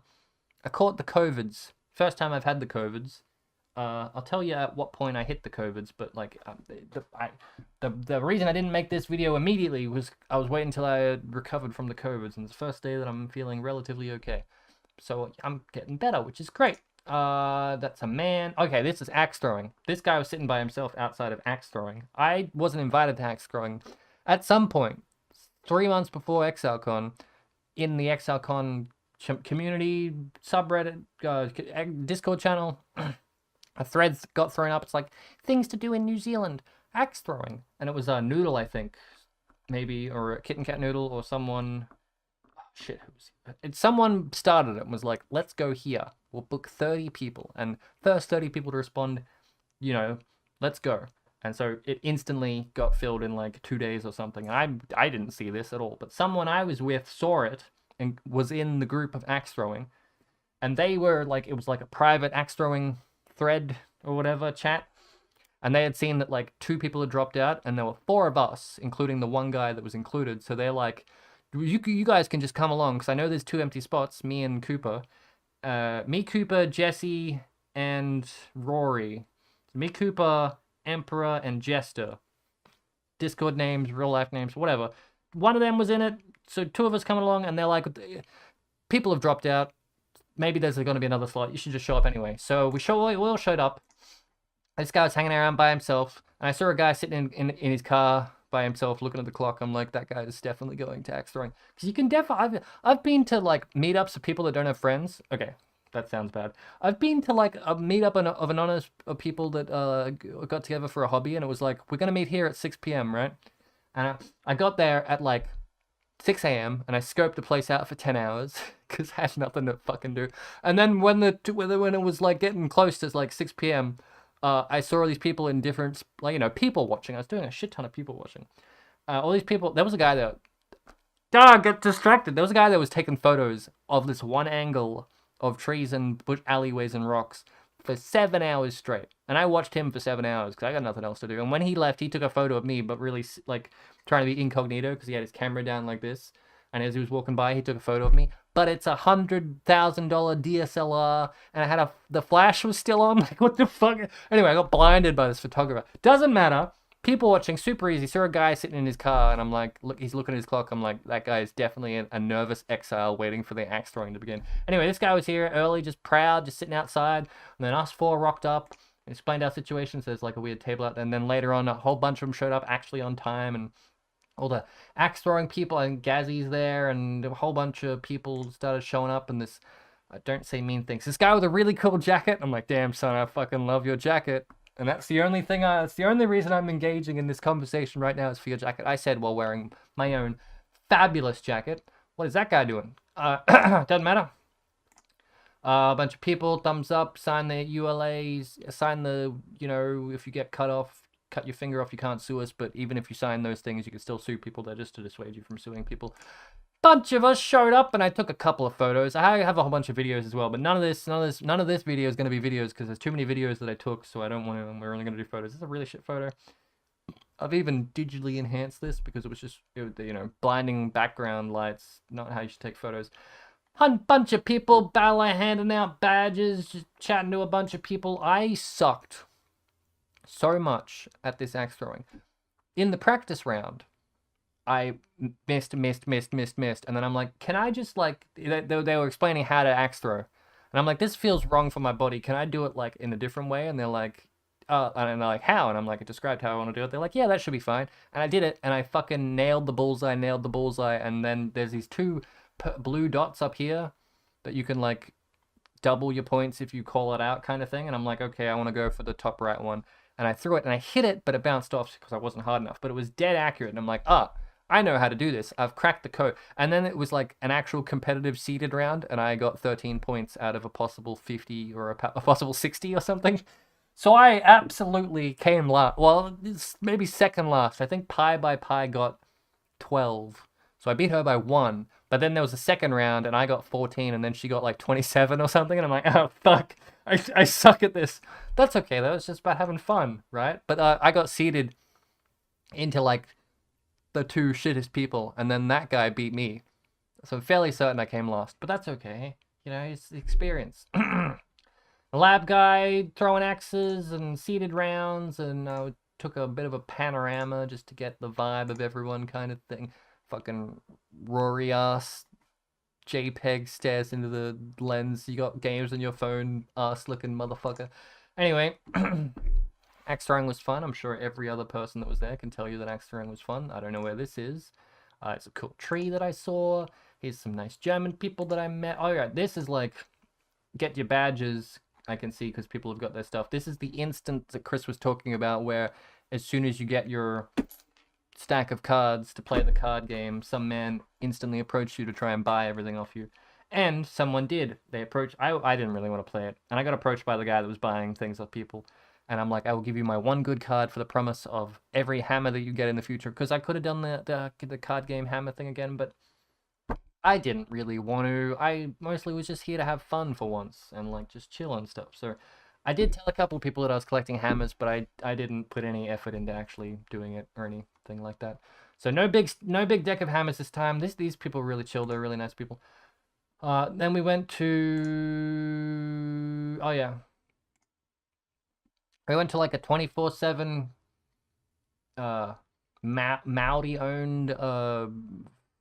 caught the COVIDs. First time I've had the COVIDs. I'll tell you at what point I hit the COVIDs, but like the reason I didn't make this video immediately was I was waiting until I had recovered from the COVIDs, and it's the first day that I'm feeling relatively okay. So I'm getting better, which is great. That's a man. Okay, this is axe throwing. This guy was sitting by himself outside of axe throwing. I wasn't invited to axe throwing. At some point, 3 months before Exilecon, in the Exilecon community subreddit Discord channel, a thread got thrown up. It's like, things to do in New Zealand, axe throwing. And it was a Noodle, I think, maybe, or a Kitten Cat Noodle, or someone. Oh, shit, someone started it and was like, let's go here. We'll book 30 people. And first 30 people to respond, you know, let's go. And so it instantly got filled in like 2 days or something. And I didn't see this at all. But someone I was with saw it and was in the group of axe throwing. And they were like, it was like a private axe throwing thread or whatever chat, and they had seen that like 2 people had dropped out, and there were 4 of us, including the one guy that was included. So they're like, you guys can just come along, because I know there's 2 empty spots, me and Cooper. Cooper, Jesse, and Rory. Me, Cooper, Emperor, and Jester. Discord names, real life names, whatever. One of them was in it, so 2 of us coming along, and they're like, people have dropped out. Maybe there's going to be another slot. You should just show up anyway. So we all showed up. This guy was hanging around by himself. And I saw a guy sitting in his car by himself looking at the clock. I'm like, that guy is definitely going to axe throwing. Because you can definitely... I've been to like meetups of people that don't have friends. Okay, that sounds bad. I've been to like a meetup of anonymous people that got together for a hobby. And it was like, we're going to meet here at 6 p.m., right? And I got there at like 6 a.m. and I scoped the place out for 10 hours because I had nothing to fucking do. And then when it was like getting close to like 6 p.m., I saw all these people in different, like, you know, people watching. I was doing a shit ton of people watching. All these people, there was a guy that, get distracted. There was a guy that was taking photos of this one angle of trees and bush alleyways and rocks for 7 hours straight. And I watched him for 7 hours because I got nothing else to do. And when he left, he took a photo of me, but really like trying to be incognito because he had his camera down like this. And as he was walking by, he took a photo of me. But it's $100,000 DSLR, and I had the flash was still on. Like, what the fuck? Anyway, I got blinded by this photographer. Doesn't matter. People watching, super easy. Saw a guy sitting in his car, and I'm like, look, he's looking at his clock. I'm like, that guy is definitely a nervous exile waiting for the axe throwing to begin. Anyway, this guy was here early, just proud, just sitting outside. And then us 4 rocked up and explained our situation. So there's like a weird table out there. And then later on, a whole bunch of them showed up actually on time, and all the axe throwing people, and Gazzy's there, and a whole bunch of people started showing up. And this, don't say mean things, this guy with a really cool jacket. I'm like, damn son, I fucking love your jacket. And that's the only thing it's the only reason I'm engaging in this conversation right now is for your jacket. I said while wearing my own fabulous jacket. What is that guy doing? Doesn't matter. A bunch of people, thumbs up, sign the ULAs, sign the, you know, if you get cut your finger off, you can't sue us, but even if you sign those things, you can still sue people. They're just to dissuade you from suing people. Bunch of us showed up, and I took a couple of photos. I have a whole bunch of videos as well, but none of this video is going to be videos because there's too many videos that I took, so I don't want to. We're only going to do photos. This is a really shit photo. I've even digitally enhanced this because it was just, you know, blinding background lights. Not how you should take photos. Bunch of people, handing out badges, just chatting to a bunch of people. I sucked so much at this axe throwing. In the practice round, I missed. And then I'm like, can I just like, they were explaining how to axe throw. And I'm like, this feels wrong for my body. Can I do it like in a different way? And they're like, and they're like, how? And I'm like, I described how I want to do it. They're like, yeah, that should be fine. And I did it, and I fucking nailed the bullseye, and then there's these two blue dots up here that you can like double your points if you call it out kind of thing. And I'm like, okay, I want to go for the top right one. And I threw it and I hit it, but it bounced off because I wasn't hard enough. But it was dead accurate. And I'm like, I know how to do this. I've cracked the code. And then it was like an actual competitive seeded round, and I got 13 points out of a possible 50 or a possible 60 or something. So I absolutely came last. Well, maybe second last. I think Pi by Pi got 12. So I beat her by 1. But then there was a second round, and I got 14, and then she got like 27 or something. And I'm like, oh, fuck. I suck at this. That's okay, though. It's just about having fun, right? But I got seeded into like the two shittest people, and then that guy beat me. So I'm fairly certain I came last. But that's okay. You know, it's the experience. The lab guy throwing axes and seeded rounds, and I took a bit of a panorama just to get the vibe of everyone kind of thing. Fucking Rory ass JPEG stares into the lens. You got games on your phone, ass looking motherfucker. Anyway, axe throwing was fun. I'm sure every other person that was there can tell you that axe throwing was fun. I don't know where this is. It's a cool tree that I saw. Here's some nice German people that I met. Oh yeah, this is like get your badges. I can see because people have got their stuff. This is the instant that Chris was talking about where as soon as you get your stack of cards to play the card game, some man instantly approached you to try and buy everything off you. And someone did. They approached... I didn't really want to play it. And I got approached by the guy that was buying things off people. And I'm like, I will give you my one good card for the promise of every hammer that you get in the future. Because I could have done the card game hammer thing again, but I didn't really want to. I mostly was just here to have fun for once and like just chill and stuff. So I did tell a couple of people that I was collecting hammers, but I didn't put any effort into actually doing it or anything like that. So no big deck of hammers this time. These people are really chill. They're really nice people. Then we went to... Oh yeah. We went to like a 24/7 Maori owned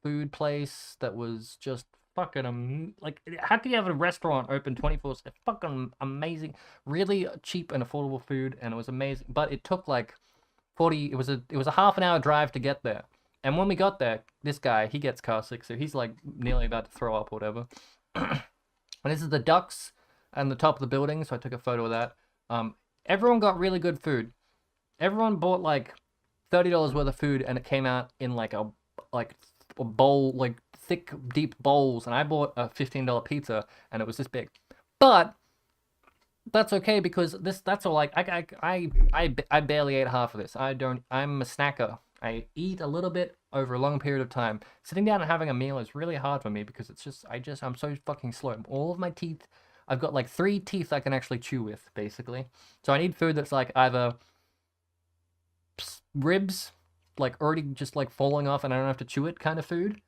food place that was just fucking like, how can you have a restaurant open 24/7? Fucking amazing, really cheap and affordable food, and it was amazing. But it took like 40. It was a half an hour drive to get there. And when we got there, this guy, he gets car sick, so he's like nearly about to throw up or whatever. And this is the ducks and the top of the building, so I took a photo of that. Everyone got really good food. Everyone bought like $30 worth of food, and it came out in like a bowl, like thick, deep bowls. And I bought a $15 pizza, and it was this big. But that's okay because that's all. Like I barely ate half of this. I'm a snacker. I eat a little bit over a long period of time. Sitting down and having a meal is really hard for me because it's just I'm so fucking slow. All of my teeth, I've got like 3 teeth I can actually chew with, basically. So I need food that's like either ribs, like already just like falling off and I don't have to chew it kind of food,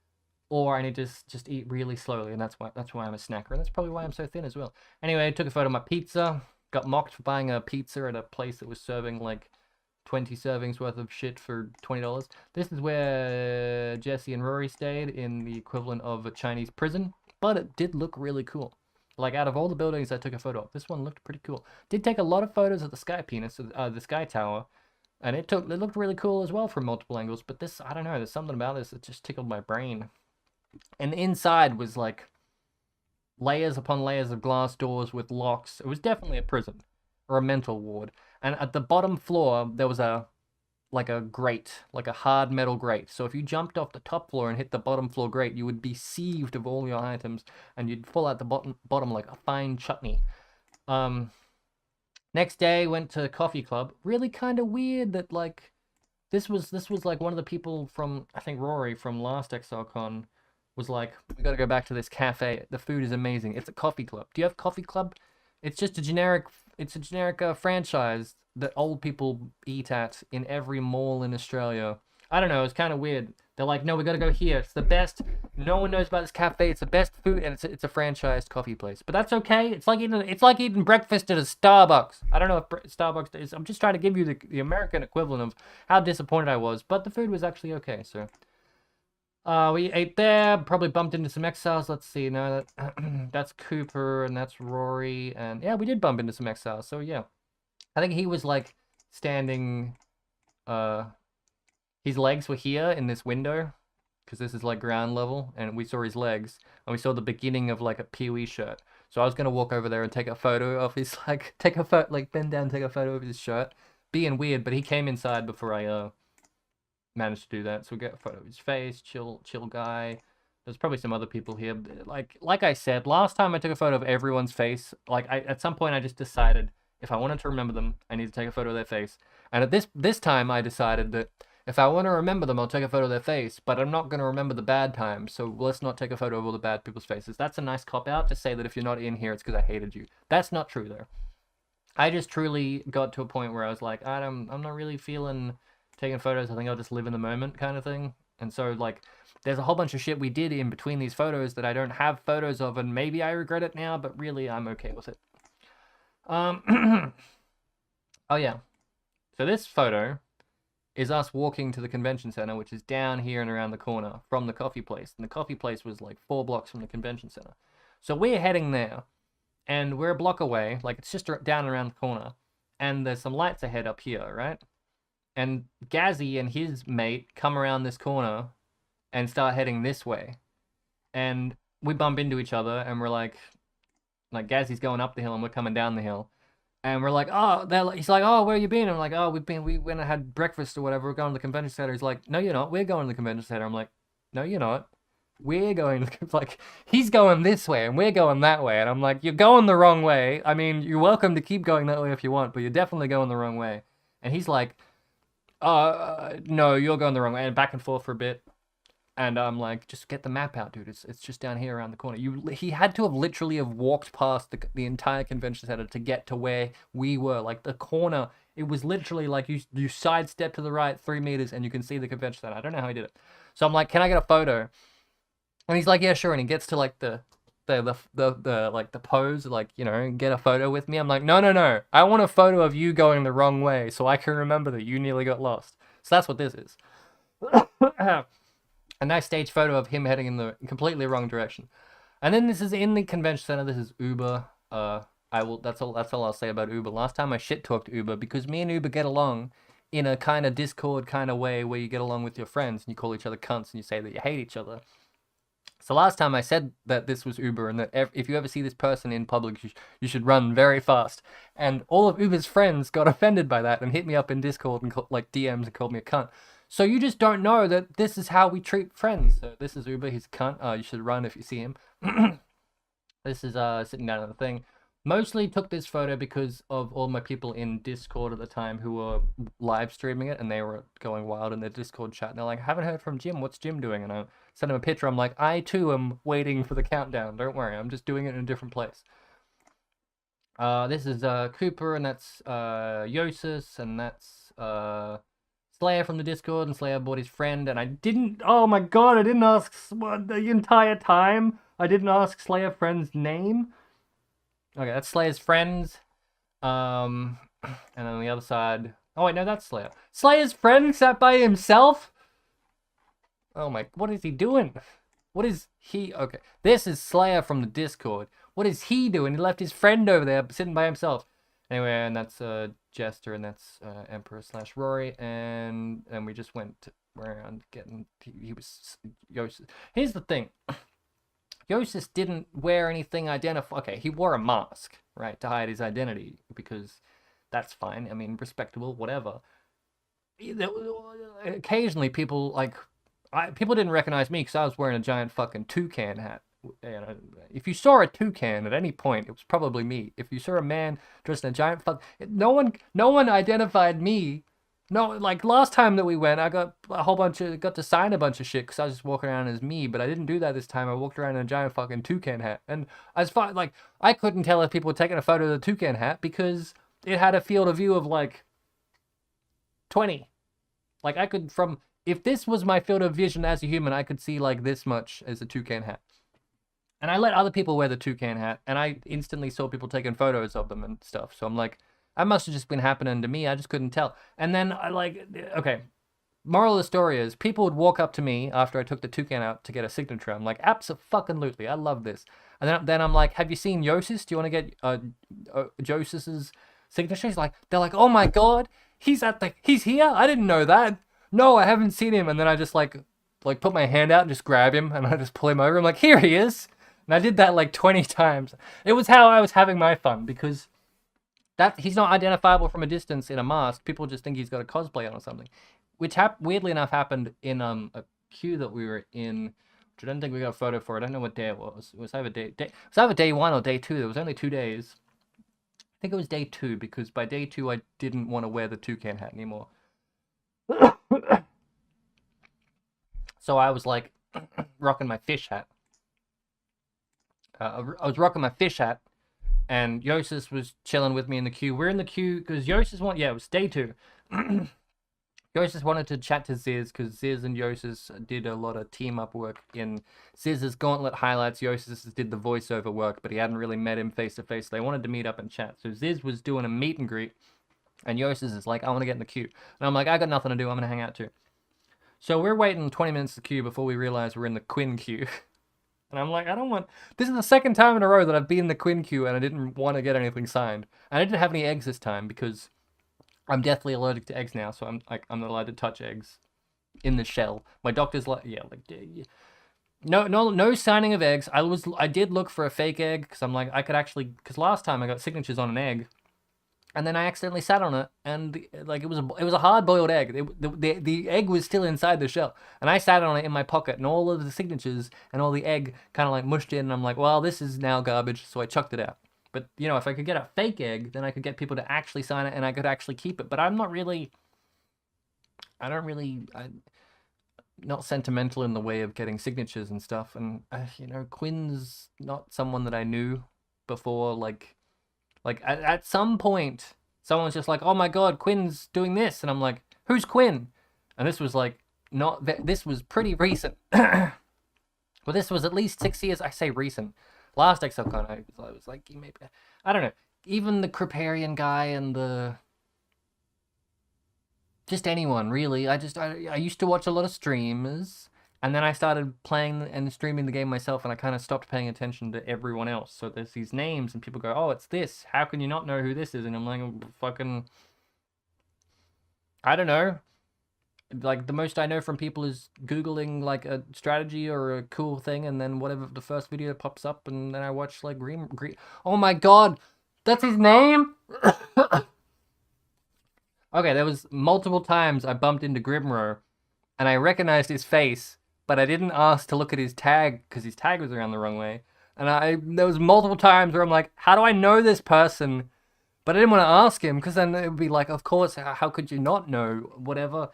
or I need to just eat really slowly, and that's why I'm a snacker, and that's probably why I'm so thin as well. Anyway, I took a photo of my pizza. Got mocked for buying a pizza at a place that was serving like 20 servings worth of shit for $20. This is where Jesse and Rory stayed, in the equivalent of a Chinese prison, but it did look really cool. Like, out of all the buildings I took a photo of, this one looked pretty cool. Did take a lot of photos of the Sky Penis, the Sky Tower, and it looked really cool as well from multiple angles, but this, I don't know, there's something about this that just tickled my brain. And inside was like layers upon layers of glass doors with locks. It was definitely a prison or a mental ward. And at the bottom floor, there was a grate, like a hard metal grate. So if you jumped off the top floor and hit the bottom floor grate, you would be sieved of all your items, and you'd fall out the bottom like a fine chutney. Next day, went to Coffee Club. Really kind of weird that like this was like one of the people from, I think Rory from last Exilecon was like, we got to go back to this cafe. The food is amazing. It's a coffee club. Do you have Coffee Club? It's just a generic. It's a generic franchise that old people eat at in every mall in Australia. I don't know. It's kind of weird. They're like, no, we got to go here. It's the best. No one knows about this cafe. It's the best food, and it's a franchised coffee place. But that's okay. It's like eating breakfast at a Starbucks. I don't know if Starbucks is. I'm just trying to give you the American equivalent of how disappointed I was. But the food was actually okay. So we ate there. Probably bumped into some exiles. Let's see. No, that's Cooper and that's Rory, and yeah, we did bump into some exiles. So yeah, I think he was like standing, his legs were here in this window, because this is like ground level, and we saw his legs, and we saw the beginning of like a PoE shirt. So I was gonna walk over there and take a photo of his, like, take a photo, like bend down, take a photo of his shirt, being weird, but he came inside before I managed to do that. So we get a photo of his face, chill guy. There's probably some other people here. Like I said, last time I took a photo of everyone's face, like at some point I just decided if I wanted to remember them, I need to take a photo of their face. And at this time I decided that if I want to remember them, I'll take a photo of their face, but I'm not going to remember the bad times, so let's not take a photo of all the bad people's faces. That's a nice cop-out to say that if you're not in here, it's because I hated you. That's not true, though. I just truly got to a point where I was like, I'm not really feeling taking photos. I think I'll just live in the moment kind of thing. And so, like, there's a whole bunch of shit we did in between these photos that I don't have photos of, and maybe I regret it now, but really, I'm okay with it. Oh, yeah. So this photo is us walking to the convention center, which is down here and around the corner from the coffee place. And the coffee place was like 4 blocks from the convention center. So we're heading there, and we're a block away. Like, it's just down around the corner. And there's some lights ahead up here, right? And Gazzy and his mate come around this corner and start heading this way. And we bump into each other, and we're like Gazzy's going up the hill, and we're coming down the hill. And we're like, oh, he's like, oh, where you been? I'm like, oh, we went and had breakfast or whatever. We're going to the convention center. He's like, no, you're not. We're going to the convention center. I'm like, no, you're not. We're going to, like, he's going this way and we're going that way. And I'm like, you're going the wrong way. I mean, you're welcome to keep going that way if you want, but you're definitely going the wrong way. And he's like, no, you're going the wrong way. And back and forth for a bit. And I'm like, just get the map out, dude. It's just down here around the corner. He had to have literally have walked past the entire convention center to get to where we were. Like, the corner, it was literally like you sidestep to the right 3 meters and you can see the convention center. I don't know how he did it. So I'm like, can I get a photo? And he's like, yeah, sure. And he gets to like the pose, like, you know, get a photo with me. I'm like, no. I want a photo of you going the wrong way so I can remember that you nearly got lost. So that's what this is. A nice stage photo of him heading in the completely wrong direction. And then this is in the convention center. This is Uber. That's all I'll say about Uber. Last time I shit talked Uber because me and Uber get along in a kind of Discord kind of way where you get along with your friends and you call each other cunts and you say that you hate each other. So last time I said that this was Uber and that if you ever see this person in public, you should run very fast. And all of Uber's friends got offended by that and hit me up in Discord and like DMs and called me a cunt. So you just don't know that this is how we treat friends. So this is Uber, he's a cunt. You should run if you see him. This is sitting down on the thing. Mostly took this photo because of all my people in Discord at the time who were live streaming it, and they were going wild in their Discord chat. And they're like, I haven't heard from Jim. What's Jim doing? And I sent him a picture. I'm like, I too am waiting for the countdown. Don't worry, I'm just doing it in a different place. This is Cooper, and that's Yosis, and that's Slayer from the Discord, and Slayer bought his friend, and I didn't, oh my god, I didn't ask the entire time. I didn't ask Slayer friend's name. Okay, that's Slayer's friends. And then on the other side, oh wait, no, that's Slayer. Slayer's friend sat by himself? Oh my, what is he doing? What is he, okay. This is Slayer from the Discord. What is he doing? He left his friend over there sitting by himself. Anyway, and that's Jester, and that's Emperor/Rory, and we just went around getting. He was Yosis. Here's the thing. Yosis didn't wear anything Okay, he wore a mask, right, to hide his identity because that's fine. I mean, respectable, whatever. Occasionally, people people didn't recognize me because I was wearing a giant fucking toucan hat. If you saw a toucan at any point, it was probably me. If you saw a man dressed in a giant no one identified me. No, like last time that we went, I got to sign a bunch of shit because I was just walking around as me, but I didn't do that this time. I walked around in a giant fucking toucan hat, and as far like I couldn't tell if people were taking a photo of the toucan hat because it had a field of view of like 20. Like I could if this was my field of vision as a human, I could see like this much as a toucan hat. And I let other people wear the toucan hat, and I instantly saw people taking photos of them and stuff. So I'm like, that must have just been happening to me. I just couldn't tell. And then okay, moral of the story is people would walk up to me after I took the toucan out to get a signature. I'm like, abso-fucking-lutely, I love this. And then I'm like, have you seen Yosis? Do you want to get Josis's signature? They're like, oh my god, he's here? I didn't know that. No, I haven't seen him. And then I just like put my hand out and just grab him, and I just pull him over. I'm like, here he is. And I did that like 20 times. It was how I was having my fun, because he's not identifiable from a distance in a mask. People just think he's got a cosplay on or something, which weirdly enough happened in a queue that we were in, which I don't think we got a photo for. I don't know what day it was. It was either day 1 or day 2. There was only 2 days. I think it was day 2, because by day 2 I didn't want to wear the toucan hat anymore. So I was like rocking my fish hat. I was rocking my fish hat, and Yosis was chilling with me in the queue. We're in the queue because Yosis it was day 2. Yosis wanted to chat to Ziz, because Ziz and Yosis did a lot of team-up work in Ziz's Gauntlet highlights. Yosis did the voiceover work, but he hadn't really met him face-to-face. They wanted to meet up and chat. So Ziz was doing a meet and greet, and Yosis is like, I want to get in the queue. And I'm like, I got nothing to do. I'm going to hang out too. So we're waiting 20 minutes to queue before we realize we're in the Quinn queue. And I'm like, this is the second time in a row that I've been in the Quinn queue and I didn't want to get anything signed. And I didn't have any eggs this time because I'm deathly allergic to eggs now, so I'm not allowed to touch eggs in the shell. My doctor's like, no signing of eggs. I did look for a fake egg, because I'm like, I could actually, because last time I got signatures on an egg, and then I accidentally sat on it, and like it was a hard-boiled egg. The egg was still inside the shell, and I sat on it in my pocket, and all of the signatures and all the egg kind of like mushed in, and I'm like, well, this is now garbage, so I chucked it out. But if I could get a fake egg, then I could get people to actually sign it, and I could actually keep it. But I'm not not sentimental in the way of getting signatures and stuff, and Quinn's not someone that I knew before, like at some point, someone's just like, oh my god, Quinn's doing this. And I'm like, who's Quinn? And this was like, this was pretty recent. Well, this was at least 6 years. I say recent. Last Exocan, I was like, maybe, I don't know. Even the Kriparian guy and just anyone, really. I used to watch a lot of streamers. And then I started playing and streaming the game myself, and I kind of stopped paying attention to everyone else. So there's these names, and people go, oh, it's this. How can you not know who this is? And I'm like, fucking, I don't know. Like, the most I know from people is Googling, like, a strategy or a cool thing, and then whatever the first video pops up, and then I watch, like, Green... Oh my god! That's his name?! Okay, there was multiple times I bumped into Grimro, and I recognized his face, but I didn't ask to look at his tag, because his tag was around the wrong way. And there was multiple times where I'm like, how do I know this person? But I didn't want to ask him, because then it would be like, of course, how could you not know? Whatever.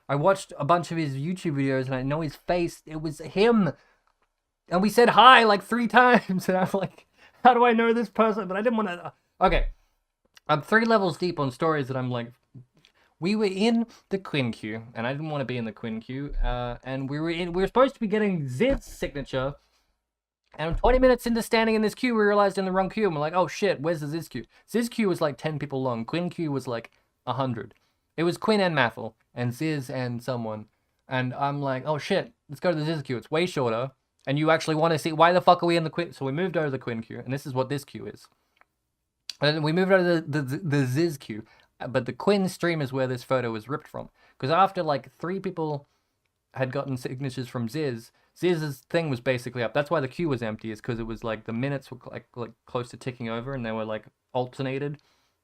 I watched a bunch of his YouTube videos, and I know his face. It was him. And we said hi like 3 times, and I'm like, how do I know this person? But I didn't want to... Okay. I'm 3 levels deep on stories that I'm like... We were in the Quinn queue, and I didn't want to be in the Quinn queue, and we were supposed to be getting Ziz's signature, and 20 minutes into standing in this queue, we realized in the wrong queue, and we're like, oh shit, where's the Ziz queue? Ziz queue was like 10 people long, Quinn queue was like 100. It was Quinn and Mathel, and Ziz and someone, and I'm like, oh shit, let's go to the Ziz queue, it's way shorter, and you actually want to see, why the fuck are we in the Quinn? So we moved over to the Quinn queue, and this is what this queue is. And we moved over to the Ziz queue. But the Quinn stream is where this photo was ripped from. Because after like 3 people had gotten signatures from Ziz, Ziz's thing was basically up. That's why the queue was empty, is because it was like the minutes were like close to ticking over, and they were like alternated.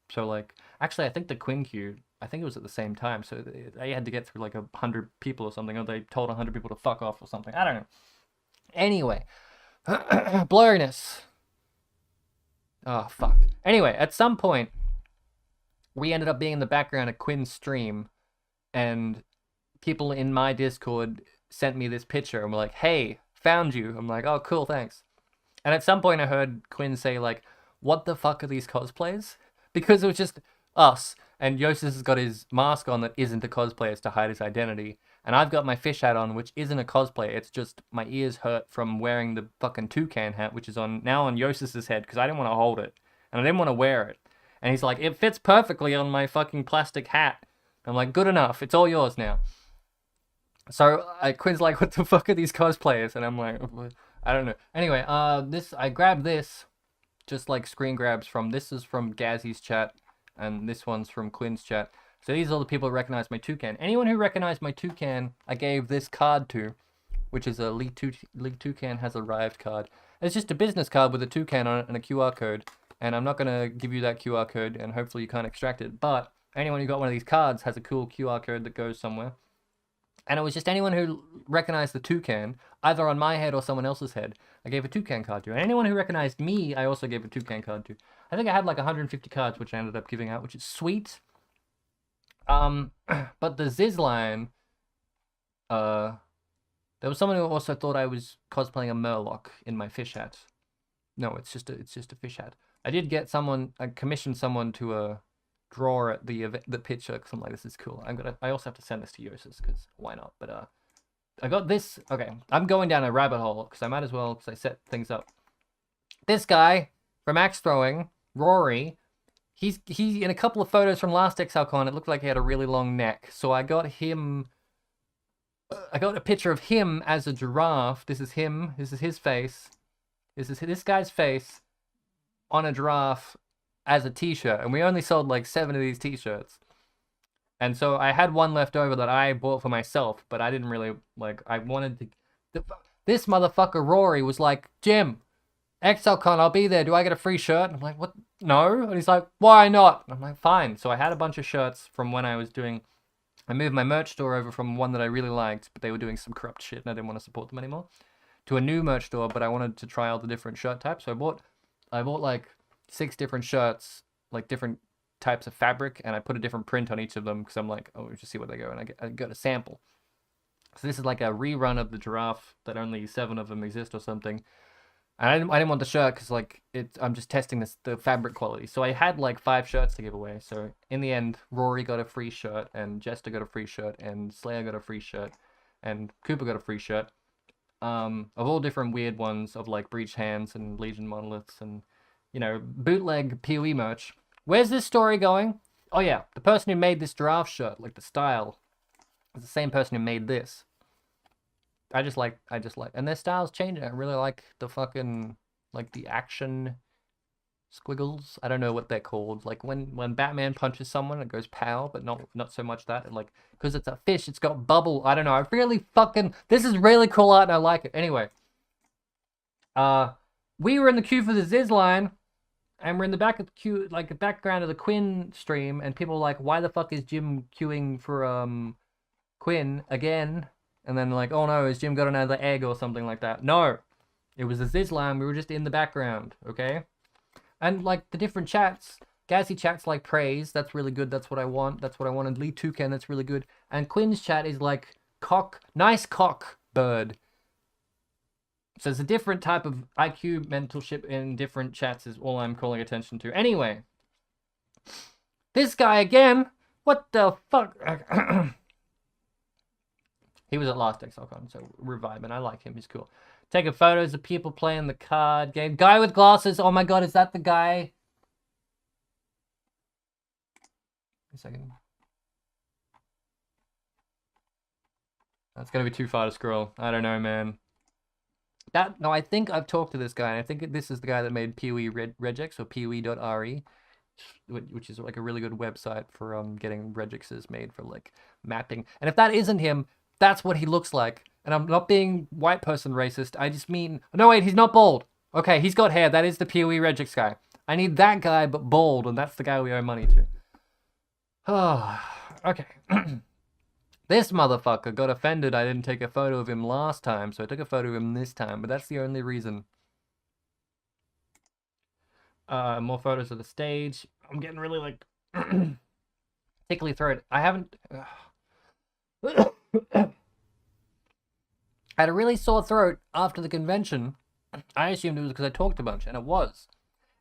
So like, actually I think the Quinn queue, I think it was at the same time. So they had to get through like 100 people or something, or they told 100 people to fuck off or something. I don't know. Anyway, blurriness. Oh fuck. Anyway, at some point, we ended up being in the background of Quinn's stream, and people in my Discord sent me this picture and were like, hey, found you. I'm like, oh, cool, thanks. And at some point I heard Quinn say, like, what the fuck are these cosplays? Because it was just us, and Yosis has got his mask on that isn't a cosplay, it's to hide his identity. And I've got my fish hat on, which isn't a cosplay, it's just my ears hurt from wearing the fucking toucan hat, which is now on Yosis's head, because I didn't want to hold it, and I didn't want to wear it. And he's like, it fits perfectly on my fucking plastic hat. I'm like, good enough. It's all yours now. So Quinn's like, what the fuck are these cosplayers? And I'm like, I don't know. Anyway, I grabbed this, just like screen grabs from, this is from Gazzy's chat, and this one's from Quinn's chat. So these are the people who recognize my toucan. Anyone who recognized my toucan, I gave this card to, which is a League Toucan has arrived card. It's just a business card with a toucan on it and a QR code. And I'm not going to give you that QR code, and hopefully you can't extract it. But anyone who got one of these cards has a cool QR code that goes somewhere. And it was just anyone who recognized the toucan, either on my head or someone else's head, I gave a toucan card to. And anyone who recognized me, I also gave a toucan card to. I think I had like 150 cards, which I ended up giving out, which is sweet. But the Zizline, there was someone who also thought I was cosplaying a Murloc in my fish hat. No, it's just a fish hat. I did get someone, I commissioned someone to draw at the picture, because I'm like, this is cool. I also have to send this to Yosis, because why not? But I got this. Okay, I'm going down a rabbit hole, because I might as well, because I set things up. This guy from axe throwing, Rory, he's in a couple of photos from last Exilecon, it looked like he had a really long neck. So I got him, I got a picture of him as a giraffe. This is him, this is his face. This is this guy's face on a giraffe as a t-shirt. And we only sold like 7 of these t-shirts. And so I had one left over that I bought for myself, but I didn't really, like, I wanted to... This motherfucker Rory was like, Jim, Exilecon, I'll be there. Do I get a free shirt? I'm like, what? No. And he's like, why not? I'm like, fine. So I had a bunch of shirts from when I was doing... I moved my merch store over from one that I really liked, but they were doing some corrupt shit and I didn't want to support them anymore, to a new merch store, but I wanted to try all the different shirt types. So I bought like 6 different shirts, like different types of fabric, and I put a different print on each of them because I'm like, oh, just see where they go, and I got a sample. So this is like a rerun of the giraffe that only 7 of them exist or something. And I didn't want the shirt because like I'm just testing the fabric quality. So I had like 5 shirts to give away. So in the end, Rory got a free shirt, and Jester got a free shirt, and Slayer got a free shirt, and Cooper got a free shirt. Of all different weird ones of like Breached Hands and Legion Monoliths and, you know, bootleg PoE merch. Where's this story going? Oh yeah, the person who made this giraffe shirt, like the style, is the same person who made this. I just like, and their style's changing. I really like the fucking, like the action squiggles. I don't know what they're called. Like when Batman punches someone, it goes pow, but not so much that. And like, because it's a fish, it's got bubble. I don't know. I really fucking, this is really cool art and I like it. Anyway, we were in the queue for the Zizline, and we're in the back of the queue, like the background of the Quinn stream, and people are like, why the fuck is Jim queuing for Quinn again? And then like, oh no, has Jim got another egg or something like that? No, it was a Zizline. We were just in the background, okay? And like the different chats, Gazzy chat's like praise, that's really good, that's what I want, that's what I wanted. Lee Toucan, that's really good. And Quinn's chat is like cock, nice cock bird. So it's a different type of IQ mentorship in different chats is all I'm calling attention to. Anyway, this guy again, what the fuck? He was at last Exilecon, so revive, and I like him, he's cool. Taking photos of people playing the card game. Guy with glasses. Oh my god, is that the guy? A second. That's gonna be too far to scroll. I don't know, man. No, I think I've talked to this guy, and I think this is the guy that made PoE Regex, or PoE.re, which is like a really good website for getting regexes made for like mapping. And if that isn't him, that's what he looks like. And I'm not being white person racist. I just mean... No, wait, he's not bald. Okay, he's got hair. That is the PoE Regex guy. I need that guy, but bald, and that's the guy we owe money to. Oh, okay. This motherfucker got offended I didn't take a photo of him last time, so I took a photo of him this time, but that's the only reason. More photos of the stage. I'm getting really, like... tickly throat. I haven't... I had a really sore throat after the convention. I assumed it was because I talked a bunch, and it was.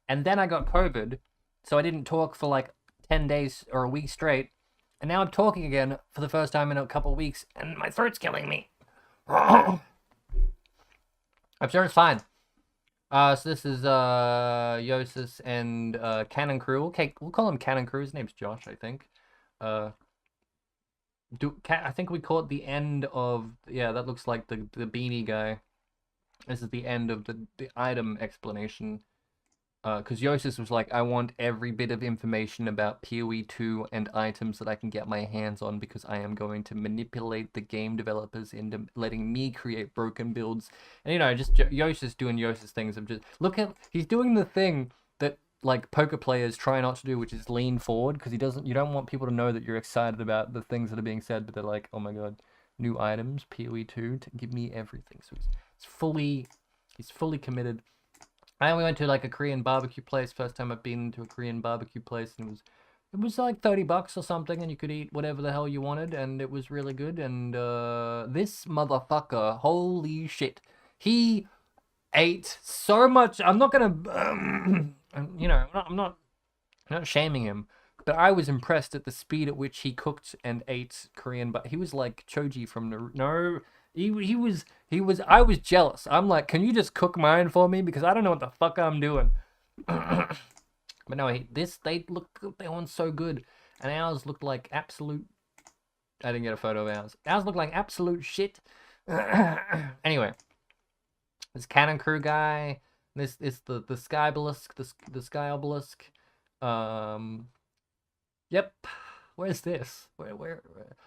And then I got COVID, so I didn't talk for like 10 days or a week straight. And now I'm talking again for the first time in a couple of weeks, and my throat's killing me. I'm sure it's fine. So this is Yosis and Cannon Crew. Okay, we'll call him Cannon Crew. His name's Josh, I think. I think we caught the end of... Yeah, that looks like the beanie guy. This is the end of the item explanation. because Yosis was like, I want every bit of information about PoE 2 and items that I can get my hands on because I am going to manipulate the game developers into letting me create broken builds. And just Yosis doing Yosis things of just he's doing the thing that like poker players try not to do, which is lean forward, because you don't want people to know that you're excited about the things that are being said, but they're like, oh my god, new items, PoE 2, to give me everything. So he's fully committed. And we went to like a Korean barbecue place. First time I've been to a Korean barbecue place, and it was like $30 or something, and you could eat whatever the hell you wanted, and it was really good. And this motherfucker, holy shit, he ate so much. I'm not gonna, I'm not shaming him, but I was impressed at the speed at which he cooked and ate Korean. But he was like Choji from no. He was. I was jealous. I'm like, can you just cook mine for me, because I don't know what the fuck I'm doing. But no, they weren't so good, and ours looked like absolute. I didn't get a photo of ours. Ours looked like absolute shit. Anyway, this Cannon Crew guy. This is the Sky Obelisk. The Sky Obelisk. Yep. Where's this? Where?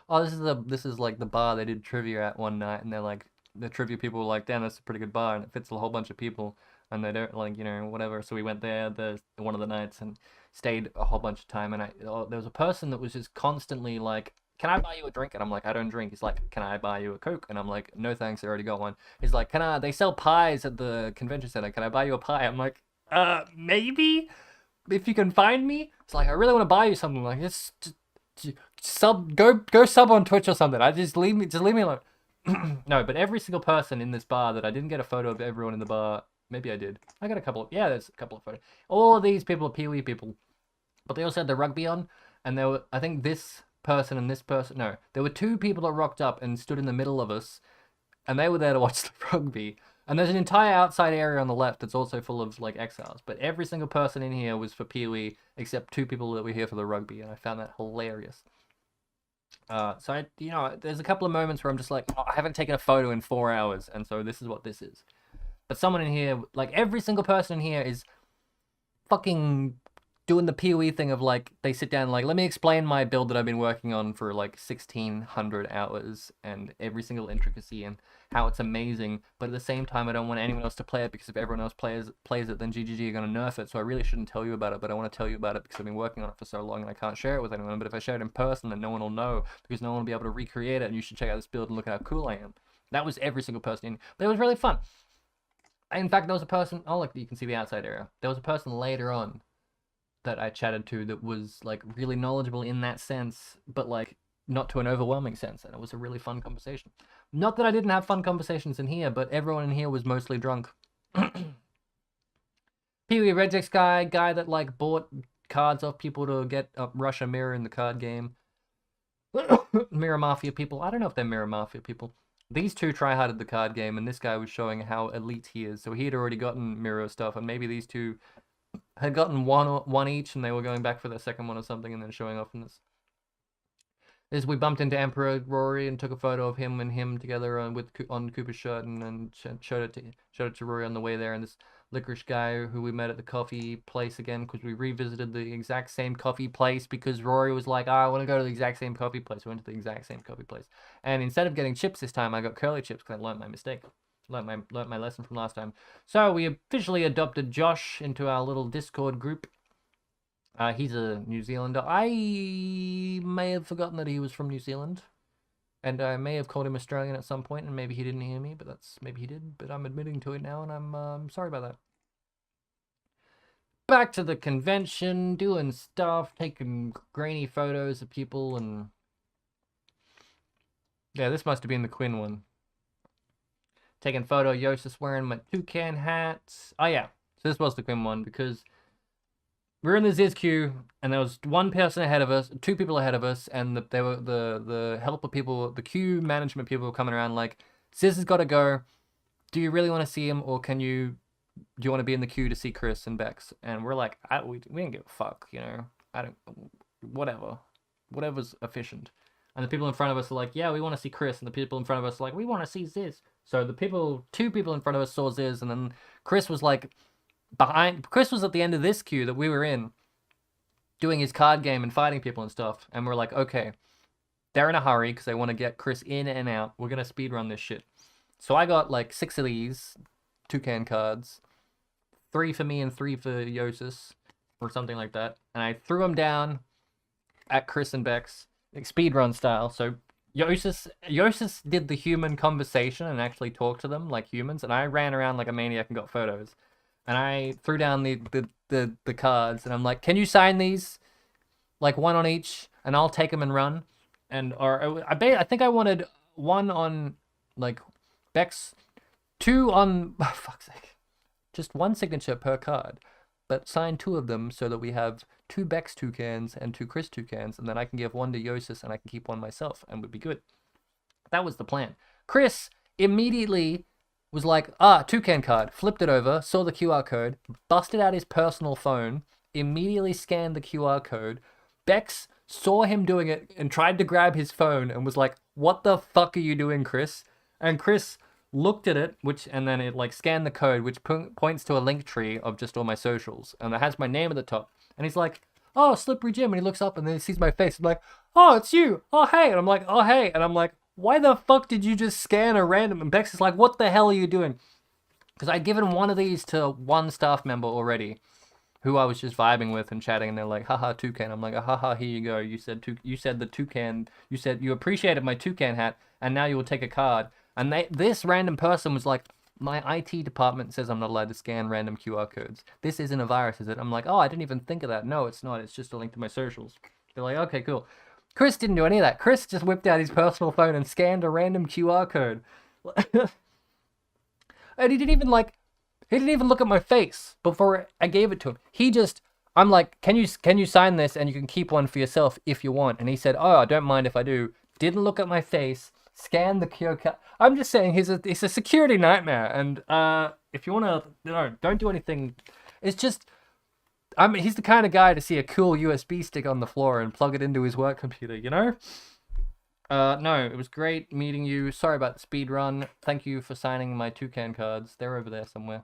Oh, this is like the bar they did trivia at one night, and they're like, the trivia people were like, damn, that's a pretty good bar, and it fits a whole bunch of people, and they don't like, whatever. So we went there one of the nights and stayed a whole bunch of time, and there was a person that was just constantly like, can I buy you a drink? And I'm like, I don't drink. He's like, can I buy you a Coke? And I'm like, no thanks, I already got one. He's like, they sell pies at the convention center. Can I buy you a pie? I'm like, maybe, if you can find me. It's like, I really want to buy you something. I'm like, go sub on Twitch or something. Just leave me alone. No, but every single person in this bar that I didn't get a photo of everyone in the bar. Maybe I did. I got a couple. Yeah, there's a couple of photos. All of these people are PoE people, but they also had the rugby on, and there were, I think, this person and this person. No, there were two people that rocked up and stood in the middle of us, and they were there to watch the rugby. And there's an entire outside area on the left that's also full of like exiles. But every single person in here was for PoE, except two people that were here for the rugby, and I found that hilarious. So there's a couple of moments where I'm just like, oh, I haven't taken a photo in 4 hours, and so this is what this is. But someone in here, like every single person in here, is fucking doing the PoE thing of like, they sit down like, let me explain my build that I've been working on for like 1,600 hours and every single intricacy and how it's amazing. But at the same time, I don't want anyone else to play it, because if everyone else plays it, then GGG are going to nerf it. So I really shouldn't tell you about it, but I want to tell you about it because I've been working on it for so long and I can't share it with anyone. But if I share it in person, then no one will know, because no one will be able to recreate it, and you should check out this build and look at how cool I am. That was every single person in, but it was really fun. In fact, there was a person, oh look, you can see the outside area. There was a person later on that I chatted to that was like really knowledgeable in that sense, but like not to an overwhelming sense, and it was a really fun conversation. Not that I didn't have fun conversations in here, but everyone in here was mostly drunk. PoE Regex guy that like bought cards off people to get Russia Mirror in the card game. Mirror Mafia people. I don't know if they're Mirror Mafia people. These two tryharded the card game, and this guy was showing how elite he is. So he had already gotten Mirror stuff, and maybe these two had gotten one each, and they were going back for their second one or something, and then showing off in this. We bumped into Emperor Rory and took a photo of him together on Cooper's shirt, and showed it to Rory on the way there. And this licorice guy who we met at the coffee place again, because we revisited the exact same coffee place, because Rory was like, I want to go to the exact same coffee place. We went to the exact same coffee place, and instead of getting chips this time, I got curly chips because I learned my mistake. Learned my lesson from last time. So we officially adopted Josh into our little Discord group. He's a New Zealander. I may have forgotten that he was from New Zealand, and I may have called him Australian at some point, and maybe he didn't hear me, but maybe he did. But I'm admitting to it now, and I'm sorry about that. Back to the convention, doing stuff, taking grainy photos of people, and yeah, this must have been the Quinn one. Taking photo, Yosis wearing my toucan hat. Oh yeah, so this was the Quinn one, because we were in the Ziz queue, and there was one person ahead of us, two people ahead of us, and they were the helper people, the queue management people were coming around like, Ziz has got to go. Do you really want to see him, or do you want to be in the queue to see Chris and Bex? And we're like, we didn't give a fuck, whatever's efficient. And the people in front of us are like, yeah, we want to see Chris, and the people in front of us are like, we want to see Ziz. So two people in front of us saw Ziz, and then Chris was like, Chris was at the end of this queue that we were in, doing his card game and fighting people and stuff, and we're like, okay, they're in a hurry because they want to get Chris in and out. We're gonna speedrun this shit. So I got like 6 of these toucan cards, 3 for me and 3 for Yosis, or something like that, and I threw them down at Chris and Bex, like speedrun style. So Yosis did the human conversation and actually talked to them like humans, and I ran around like a maniac and got photos. And I threw down the cards, and I'm like, can you sign these? Like 1 on each, and I'll take them and run. And I think I wanted 1 on like Bex, 2 on fuck's sake, just 1 signature per card, but sign 2 of them so that we have 2 Bex toucans and 2 Chris toucans, and then I can give 1 to Yosis and I can keep 1 myself, and we'd be good. That was the plan. Chris immediately was like, toucan card, flipped it over, saw the QR code, busted out his personal phone, immediately scanned the QR code. Bex saw him doing it and tried to grab his phone and was like, what the fuck are you doing, Chris? And Chris looked at it, and then it like scanned the code, which points to a link tree of just all my socials, and it has my name at the top. And he's like, oh, Slippery Jim, and he looks up and then he sees my face. I'm like, oh, it's you. Oh, hey. And I'm like, oh, hey. And I'm like, why the fuck did you just scan a random? And Bex is like, what the hell are you doing? Because I'd given 1 of these to 1 staff member already, who I was just vibing with and chatting, and they're like, haha, toucan. I'm like, haha, here you go. You said the toucan. You said you appreciated my toucan hat, and now you will take a card. And this random person was like, my IT department says I'm not allowed to scan random QR codes. This isn't a virus, is it? I'm like, oh, I didn't even think of that. No, it's not. It's just a link to my socials. They're like, okay, cool. Chris didn't do any of that. Chris just whipped out his personal phone and scanned a random QR code. And he didn't even look at my face before I gave it to him. I'm like, can you sign this, and you can keep 1 for yourself if you want. And he said, oh, I don't mind if I do. Didn't look at my face, scanned the QR code. I'm just saying he's a security nightmare. And if you want to, don't do anything. It's just, he's the kind of guy to see a cool USB stick on the floor and plug it into his work computer, you know? No, it was great meeting you. Sorry about the speed run. Thank you for signing my toucan cards. They're over there somewhere.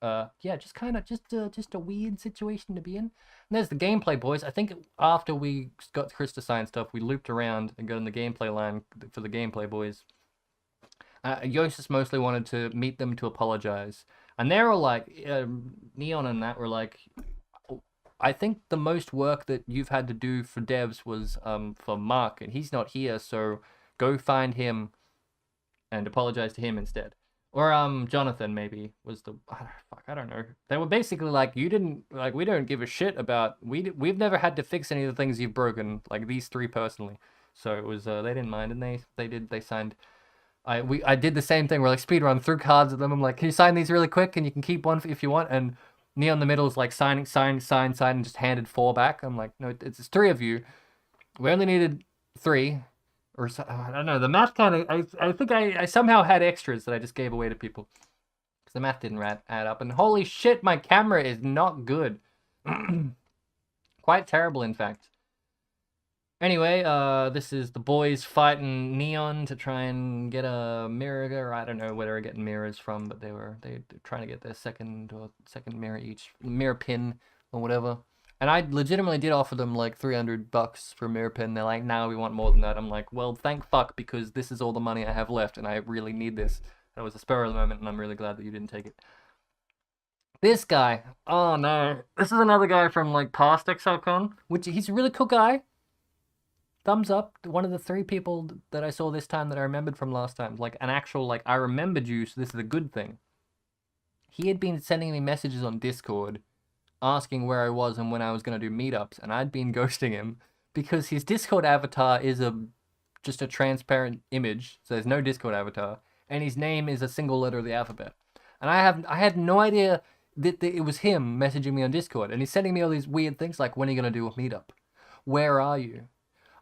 Yeah, just a weird situation to be in. And there's the gameplay, boys. I think after we got Chris to sign stuff, we looped around and got in the gameplay line for the gameplay, boys. Yosis mostly wanted to meet them to apologize. And they were like, Neon and that were like, I think the most work that you've had to do for devs was for Mark, and he's not here, so go find him and apologize to him instead. Or Jonathan maybe was the I don't know. They were basically like, you didn't like, we don't give a shit about, we've never had to fix any of the things you've broken, like these 3 personally. So it was they didn't mind, and they signed. I did the same thing. We're like speedrun through cards at them. I'm like, can you sign these really quick, and you can keep 1 if you want. And Neon in the middle is like sign, and just handed 4 back. I'm like, no, it's 3 of you. We only needed 3. Or I don't know. The math kind of, I think I somehow had extras that I just gave away to people. Because the math didn't add up. And holy shit, my camera is not good. Quite terrible, in fact. Anyway, this is the boys fighting Neon to try and get a mirror, or I don't know where they were getting mirrors from, but they're trying to get their second mirror each, mirror pin or whatever. And I legitimately did offer them like $300 for a mirror pin. They're like, "No, we want more than that." I'm like, "Well, thank fuck, because this is all the money I have left, and I really need this." And it was a spur of the moment, and I'm really glad that you didn't take it. This guy, oh no, this is another guy from like past Exilecon, which he's a really cool guy. Thumbs up. One of the 3 people that I saw this time that I remembered from last time. Like an actual, like, I remembered you, so this is a good thing. He had been sending me messages on Discord asking where I was and when I was going to do meetups, and I'd been ghosting him because his Discord avatar is just a transparent image, so there's no Discord avatar, and his name is a single letter of the alphabet. And I had no idea that it was him messaging me on Discord, and he's sending me all these weird things like, when are you going to do a meetup? Where are you?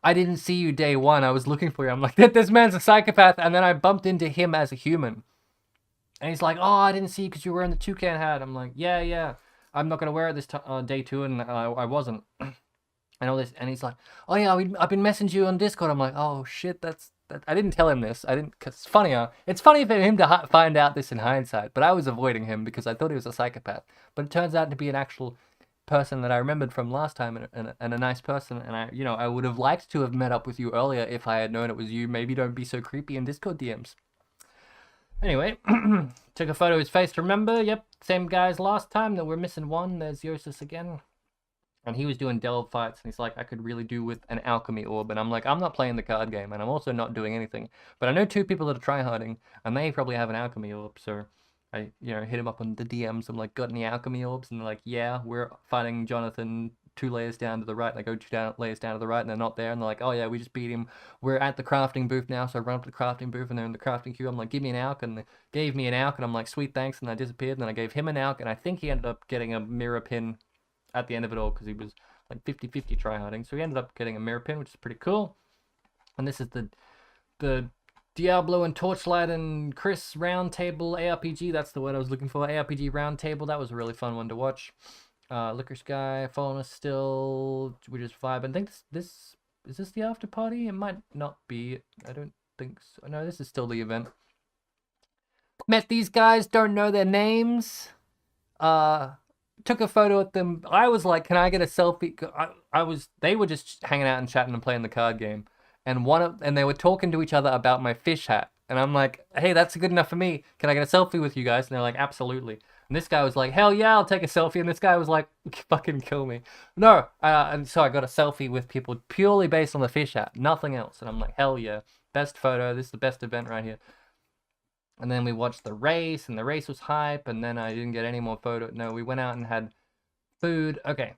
I didn't see you day 1. I was looking for you. I'm like, this man's a psychopath. And then I bumped into him as a human. And he's like, oh, I didn't see you because you were wearing the toucan hat. I'm like, yeah. I'm not going to wear it this day 2. And I wasn't. And all this. And he's like, oh, yeah, I've been messaging you on Discord. I'm like, oh, shit, that's I didn't tell him this. I didn't, cause it's funnier. It's funny for him to find out this in hindsight, but I was avoiding him because I thought he was a psychopath. But it turns out to be an actual person that I remembered from last time, and a nice person. And I would have liked to have met up with you earlier if I had known it was you. Maybe don't be so creepy in Discord DMs. Anyway, took a photo of his face to remember. Yep, same guy as last time. That we're missing one. There's Yosis again. And he was doing delve fights, and he's like, I could really do with an alchemy orb. And I'm like, I'm not playing the card game, and I'm also not doing anything. But I know 2 people that are tryharding, and they probably have an alchemy orb, so I, hit him up on the DMs. I'm like, got any alchemy orbs? And they're like, yeah, we're fighting Jonathan 2 layers down to the right. And I go 2 layers down to the right, and they're not there. And they're like, oh yeah, we just beat him. We're at the crafting booth now. So I run up to the crafting booth, and they're in the crafting queue. I'm like, give me an alch, and they gave me an alch, and I'm like, sweet, thanks. And I disappeared, and then I gave him an alch, and I think he ended up getting a mirror pin at the end of it all, because he was like 50-50 tryharding. So he ended up getting a mirror pin, which is pretty cool. And this is the Diablo and Torchlight and Chris Roundtable ARPG. That's the word I was looking for. ARPG Roundtable. That was a really fun one to watch. Licorice Guy following us still. We're just vibing. I think this is this the after party? It might not be. I don't think so. No, this is still the event. Met these guys. Don't know their names. Took a photo with them. I was like, can I get a selfie? They were just hanging out and chatting and playing the card game. And they were talking to each other about my fish hat. And I'm like, hey, that's good enough for me. Can I get a selfie with you guys? And they're like, absolutely. And this guy was like, hell yeah, I'll take a selfie. And this guy was like, fucking kill me. No. And so I got a selfie with people purely based on the fish hat. Nothing else. And I'm like, hell yeah. Best photo. This is the best event right here. And then we watched the race, and the race was hype, and then I didn't get any more photo. No, we went out and had food. Okay.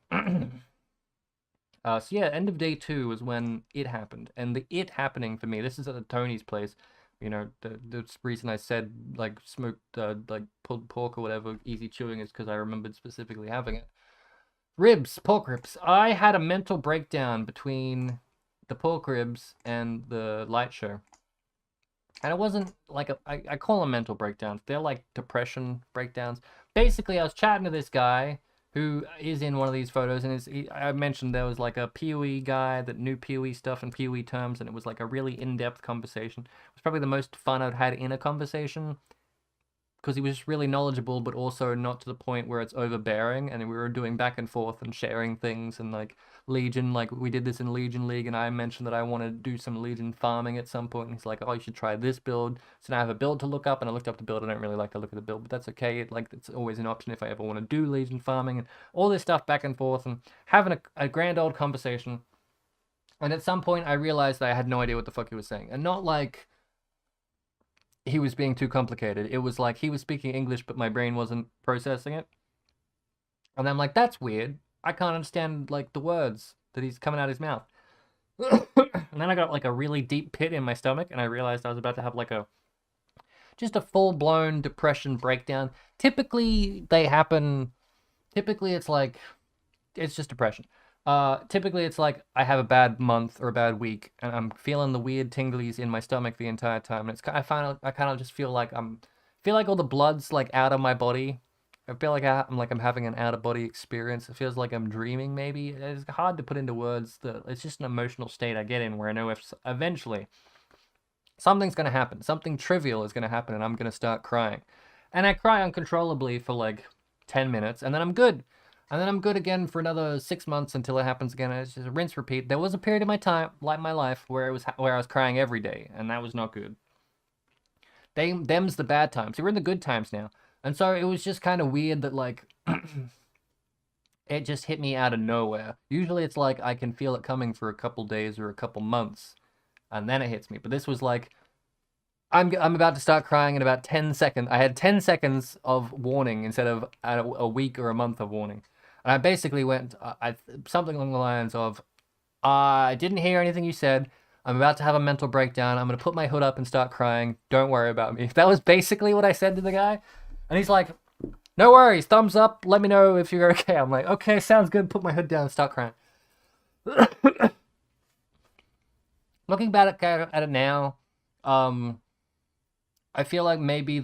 So yeah, end of day 2 was when it happened. And the it happening for me, this is at Tony's place. The reason I said, like, smoked, like, pulled pork or whatever, easy chewing, is because I remembered specifically having it. Ribs, pork ribs. I had a mental breakdown between the pork ribs and the light show. And it wasn't like I call them mental breakdowns. They're like depression breakdowns. Basically, I was chatting to this guy who is in one of these photos, and I mentioned there was like a PoE guy that knew PoE stuff and PoE terms, and it was like a really in-depth conversation. It was probably the most fun I'd had in a conversation, because he was just really knowledgeable, but also not to the point where it's overbearing, and we were doing back and forth and sharing things, and like Legion, like we did this in Legion League, and I mentioned that I want to do some Legion farming at some point, and he's like, oh, you should try this build. So now I have a build to look up, and I looked up the build. I don't really like to look at the build, but that's okay. It's always an option if I ever want to do Legion farming, and all this stuff back and forth, and having a grand old conversation. And at some point, I realized that I had no idea what the fuck he was saying, and not like he was being too complicated. It was like he was speaking English, but my brain wasn't processing it. And I'm like, that's weird. I can't understand, like, the words that he's coming out of his mouth. And then I got, like, a really deep pit in my stomach, and I realized I was about to have, like, just a full-blown depression breakdown. Typically, it's like, it's just depression. Typically it's like I have a bad month or a bad week, and I'm feeling the weird tinglies in my stomach the entire time. And I kind of just feel like all the blood's like out of my body. I feel like I'm having an out of body experience. It feels like I'm dreaming. Maybe it's hard to put into words. It's just an emotional state I get in where I know if eventually something's gonna happen, something trivial is gonna happen, and I'm gonna start crying, and I cry uncontrollably for like 10 minutes, and then I'm good. And then I'm good again for another 6 months until it happens again. It's just a rinse repeat. There was a period of my life where I was crying every day, and that was not good. Them's the bad times. We're in the good times now. And so it was just kind of weird that, like, it just hit me out of nowhere. Usually it's like I can feel it coming for a couple days or a couple months, and then it hits me. But this was like, I'm about to start crying in about 10 seconds. I had 10 seconds of warning instead of a week or a month of warning. And I basically went, something along the lines of, I didn't hear anything you said. I'm about to have a mental breakdown. I'm going to put my hood up and start crying. Don't worry about me. That was basically what I said to the guy. And he's like, no worries, thumbs up. Let me know if you're okay. I'm like, okay, sounds good. Put my hood down and start crying. Looking back at it now, I feel like maybe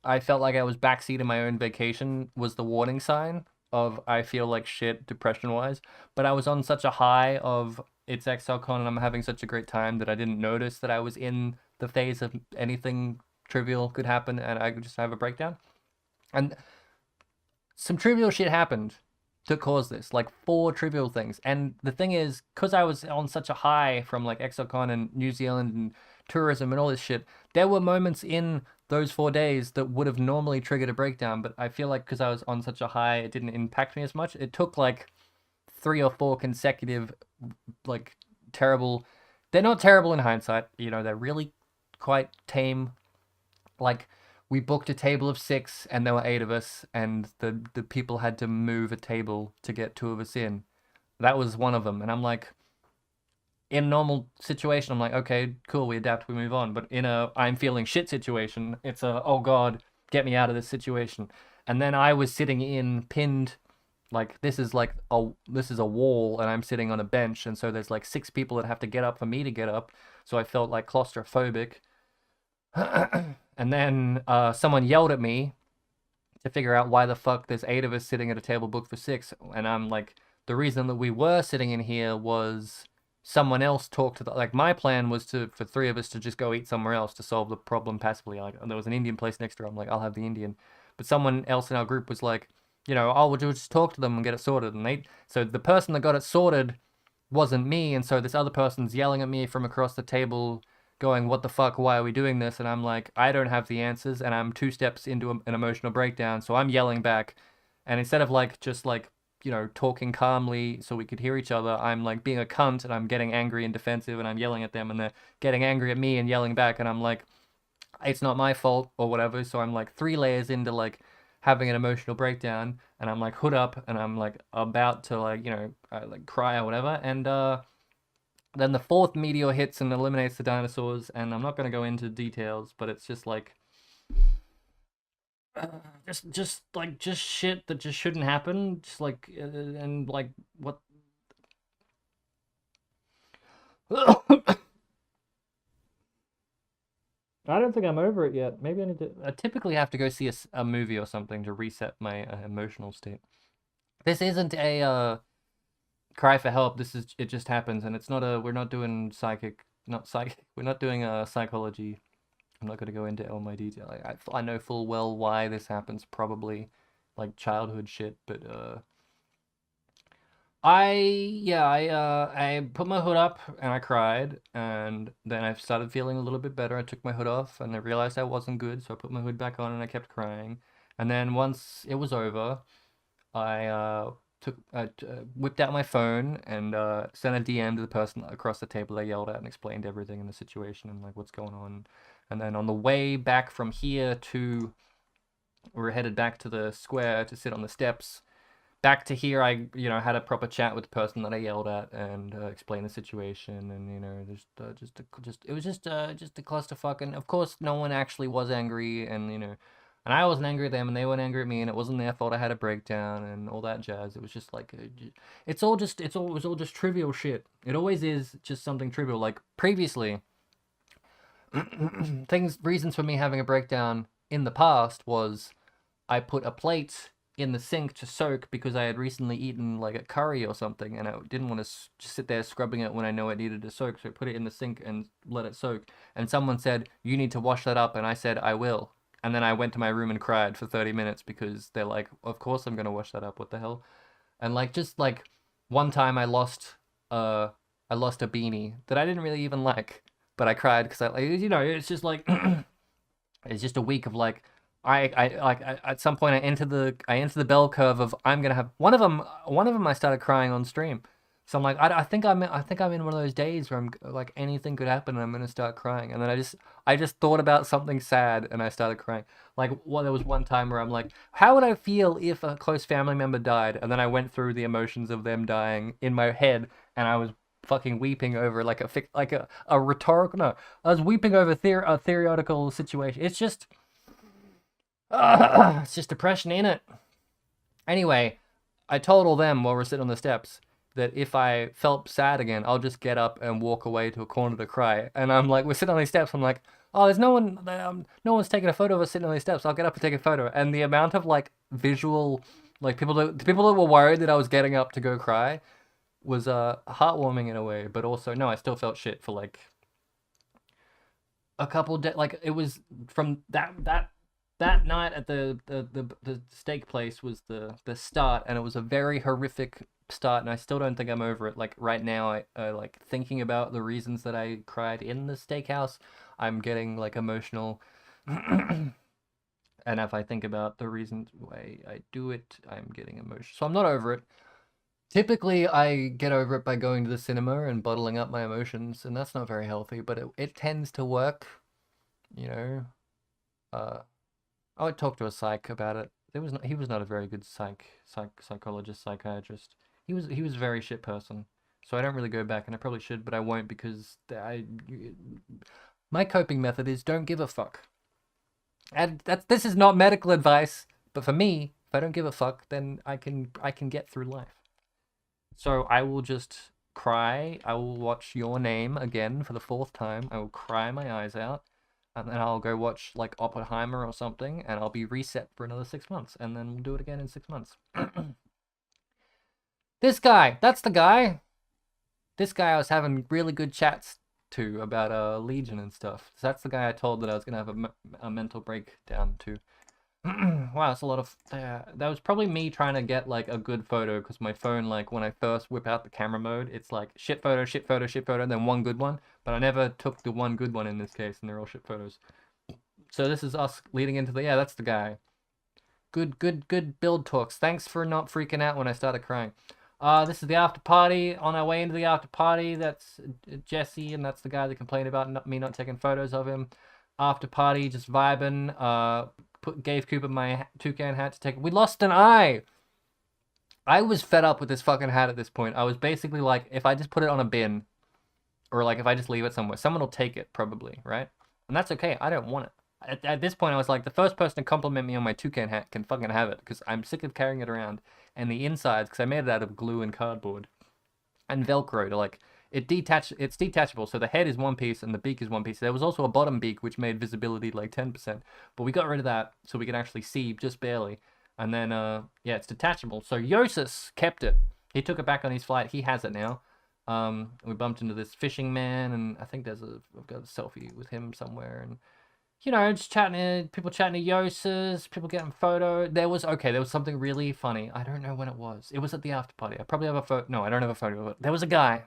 I felt like I was backseating my own vacation was the warning sign of I feel like shit depression-wise. But I was on such a high of it's Exilecon and I'm having such a great time that I didn't notice that I was in the phase of anything trivial could happen and I could just have a breakdown. And some trivial shit happened to cause this, like 4 trivial things. And the thing is, because I was on such a high from like Exocon and New Zealand and tourism and all this shit, there were moments in those 4 days that would have normally triggered a breakdown. But I feel like because I was on such a high, it didn't impact me as much. It took like 3 or 4 consecutive, like terrible. They're not terrible in hindsight, you know, they're really quite tame. Like we booked a table of 6 and there were 8 of us and the people had to move a table to get 2 of us in. That was one of them. And I'm like, in a normal situation, I'm like, okay, cool, we adapt, we move on. But in a I'm feeling shit situation, it's a, oh God, get me out of this situation. And then I was sitting in pinned, like this is a wall and I'm sitting on a bench, and so there's like 6 people that have to get up for me to get up. So I felt like claustrophobic. And then someone yelled at me to figure out why the fuck there's 8 of us sitting at a table booked for 6. And I'm like, the reason that we were sitting in here was someone else talked to like my plan was for 3 of us to just go eat somewhere else to solve the problem passively. Like there was an Indian place next door. I'm like, I'll have the Indian. But someone else in our group was like, you know, oh, we'll just talk to them and get it sorted. And so the person that got it sorted wasn't me, and so this other person's yelling at me from across the table going, what the fuck, why are we doing this? And I'm like, I don't have the answers, and I'm 2 steps into an emotional breakdown, so I'm yelling back. And instead of like just like, you know, talking calmly so we could hear each other, I'm like being a cunt and I'm getting angry and defensive and I'm yelling at them and they're getting angry at me and yelling back, and I'm like, it's not my fault or whatever. So I'm like 3 layers into like having an emotional breakdown, and I'm like hood up and I'm like about to like, you know, like cry or whatever. And then the 4th meteor hits and eliminates the dinosaurs, and I'm not going to go into details, but it's just like just shit that just shouldn't happen, just like and like what. I don't think I'm over it yet. Maybe I need to. I typically have to go see a movie or something to reset my emotional state. This isn't a cry for help. This is, it just happens, and it's not a. We're not doing not psychic. We're not doing psychology. I'm not going to go into all my detail. I know full well why this happens. Probably like childhood shit, but I put my hood up and I cried, and then I started feeling a little bit better. I took my hood off and I realized I wasn't good, so I put my hood back on and I kept crying. And then once it was over, I whipped out my phone and sent a DM to the person across the table I yelled at and explained everything in the situation and like what's going on. And then on the way back from here to, we're headed back to the square to sit on the steps. Back to here, I, you know, had a proper chat with the person that I yelled at and explained the situation, and you know, it was just a clusterfuck. And of course, no one actually was angry, and you know, and I wasn't angry at them, and they weren't angry at me, and it wasn't their fault I had a breakdown and all that jazz. It was just like, it was all just trivial shit. It always is just something trivial. Like previously, reasons for me having a breakdown in the past was I put a plate in the sink to soak because I had recently eaten like a curry or something, and I didn't want to just sit there scrubbing it when I know it needed to soak, so I put it in the sink and let it soak. And someone said, you need to wash that up, and I said, I will. And then I went to my room and cried for 30 minutes because they're like, of course I'm going to wash that up, what the hell? And like, just like one time I lost a beanie that I didn't really even like, but I cried because I, like, you know, it's just like it's just a week of like, at some point I enter the bell curve of I'm gonna have one of them I started crying on stream. So I'm like, I think I'm in one of those days where I'm like, anything could happen and I'm gonna start crying. And then I just thought about something sad and I started crying. Like, well, there was one time where I'm like, how would I feel if a close family member died? And then I went through the emotions of them dying in my head, and I was fucking weeping over like a rhetorical, no, I was weeping over a theoretical situation. It's just it's just depression, ain't it? Anyway, I told all them while we're sitting on the steps that if I felt sad again, I'll just get up and walk away to a corner to cry. And I'm like, we're sitting on these steps. I'm like, oh, there's no one's taking a photo of us sitting on these steps. I'll get up and take a photo. And the amount of like visual, like the people that were worried that I was getting up to go cry was heartwarming in a way, but also no, I still felt shit for like a couple days. Like it was from that night at the steak place was the start, and it was a very horrific start, and I still don't think I'm over it. Like right now, I like thinking about the reasons that I cried in the steakhouse. I'm getting like emotional. And if I think about the reasons why I do it, I'm getting emotional. So I'm not over it. Typically, I get over it by going to the cinema and bottling up my emotions, and that's not very healthy, but it tends to work, you know. Uh, I would talk to a psych about it. He was not a very good psychologist, psychiatrist. He was a very shit person. So I don't really go back, and I probably should, but I won't because my coping method is don't give a fuck. And this is not medical advice, but for me, if I don't give a fuck, then I can get through life. So I will just cry. I will watch Your Name again for the 4th time. I will cry my eyes out, and then I'll go watch like Oppenheimer or something, and I'll be reset for another 6 months, and then we'll do it again in 6 months. This guy, that's the guy. This guy I was having really good chats to about Legion and stuff. So that's the guy I told that I was gonna have a mental breakdown to. Wow, that's a lot of. That was probably me trying to get like a good photo because my phone, like when I first whip out the camera mode, it's like shit photo, shit photo, shit photo, and then one good one. But I never took the one good one in this case, and they're all shit photos. So this is us leading into the. Yeah, that's the guy. Good build talks. Thanks for not freaking out when I started crying. This is the after party. On our way into the after party, that's Jesse, and that's the guy that complained about me not taking photos of him. After party, just vibing. Gave Cooper my toucan hat to take. We lost an eye. I was fed up with this fucking hat at this point. I was basically like, if I just put it on a bin, or like if I just leave it somewhere, someone will take it probably, right? And that's okay. I don't want it. At this point, I was like, the first person to compliment me on my toucan hat can fucking have it because I'm sick of carrying it around. And the insides, because I made it out of glue and cardboard and Velcro to like it's detachable, so the head is one piece and the beak is one piece. There was also a bottom beak which made visibility like 10%, but we got rid of that so we can actually see just barely. And then yeah, it's detachable. So Yosis kept it. He took it back on his flight. He has it now. We bumped into this fishing man, and I think I've got a selfie with him somewhere, and you know, just chatting, people chatting to Yosis, people getting photo. There was something really funny. I don't know when it was. It was at the after party. I probably have a photo. No, I don't have a photo of it. There was a guy.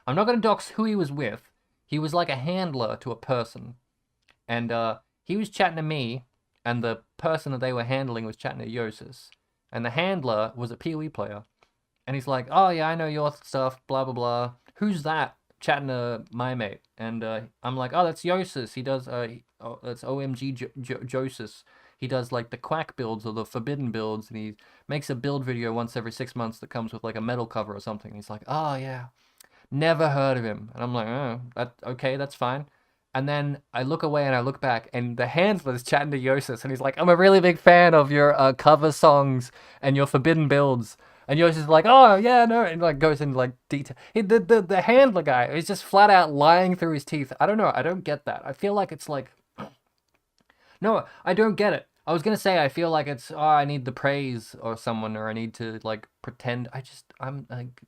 I'm not going to dox who he was with. He was like a handler to a person. And he was chatting to me, and the person that they were handling was chatting to Yosis. And the handler was a PoE player. And he's like, oh yeah, I know your stuff, blah, blah, blah. Who's that? Chatting to my mate. And I'm like, oh, that's Yosis. He does, that's OMG Josis. He does like the quack builds or the forbidden builds, and he makes a build video once every 6 months that comes with like a metal cover or something. And he's like, oh yeah, never heard of him. And I'm like, oh, okay, that's fine. And then I look away and I look back, and the handler's chatting to Yosis, and he's like, I'm a really big fan of your cover songs and your forbidden builds. And Yosis is like, oh yeah, no, and like goes into like detail. The handler guy is just flat out lying through his teeth. I don't know. I don't get that. I feel like it's like, no, I don't get it. I was gonna say I feel like it's I need the praise or someone, or I need to like pretend. I'm like,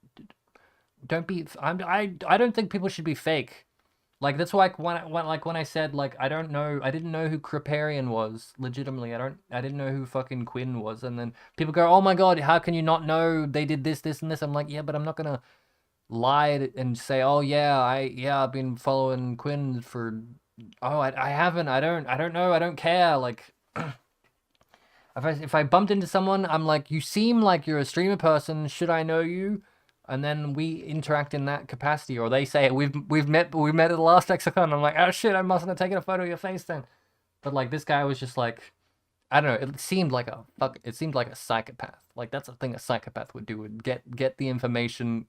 don't be. I don't think people should be fake. Like that's why when I said like I didn't know who Kriparian was legitimately. I didn't know who fucking Quinn was, and then people go, oh my god, how can you not know they did this and this? I'm like, yeah, but I'm not gonna lie and say, oh yeah, I've been following Quinn for, oh I haven't, I don't know, I don't care. Like if I bumped into someone, I'm like, you seem like you're a streamer person. Should I know you? And then we interact in that capacity, or they say we've met at the last Exilecon. I'm like, oh shit, I mustn't have taken a photo of your face then. But like this guy was just like, I don't know. It seemed like a psychopath. Like that's a thing a psychopath would do. Would get the information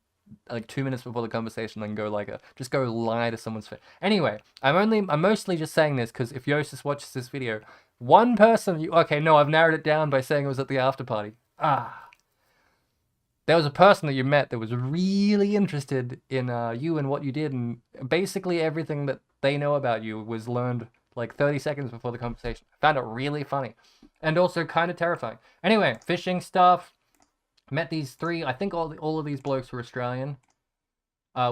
like 2 minutes before the conversation, then go like just go lie to someone's face. Anyway, I'm mostly just saying this because if Yosis watches this video, one person. Okay, no, I've narrowed it down by saying it was at the after party. There was a person that you met that was really interested in you and what you did, and basically everything that they know about you was learned like 30 seconds before the conversation. I found it really funny and also kind of terrifying. Anyway, fishing stuff. Met these three. I think all of these blokes were Australian,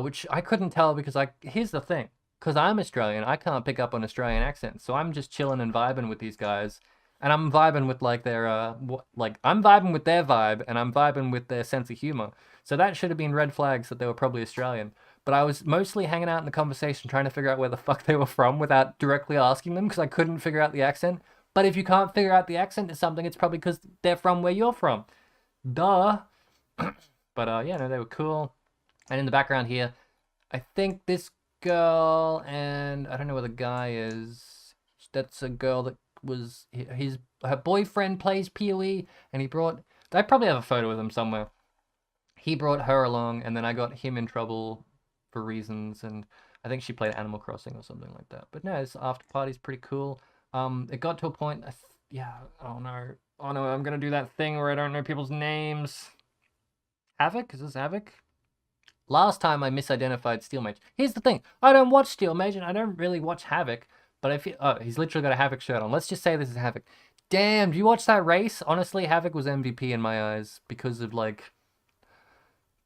which I couldn't tell because here's the thing, because I'm Australian, I can't pick up on Australian accents, so I'm just chilling and vibing with these guys, and I'm vibing with like their I'm vibing with their vibe, and I'm vibing with their sense of humor. So that should have been red flags that they were probably Australian. But I was mostly hanging out in the conversation trying to figure out where the fuck they were from without directly asking them because I couldn't figure out the accent. But if you can't figure out the accent to something, it's probably because they're from where you're from. Duh. But yeah, no, they were cool. And in the background here, I think this girl and I don't know where the guy is. That's a girl that was her boyfriend plays PoE, and he brought. I probably have a photo of them somewhere. He brought her along, and then I got him in trouble for reasons, and I think she played Animal Crossing or something like that. But no, this after party's pretty cool. It got to a point. Yeah. Oh no. Oh no. I'm gonna do that thing where I don't know people's names. Havoc? Is this Havoc? Last time I misidentified Steel Mage. Here's the thing. I don't watch Steel Mage and I don't really watch Havoc. But I feel... Oh, he's literally got a Havoc shirt on. Let's just say this is Havoc. Damn, do you watch that race? Honestly, Havoc was MVP in my eyes because of like...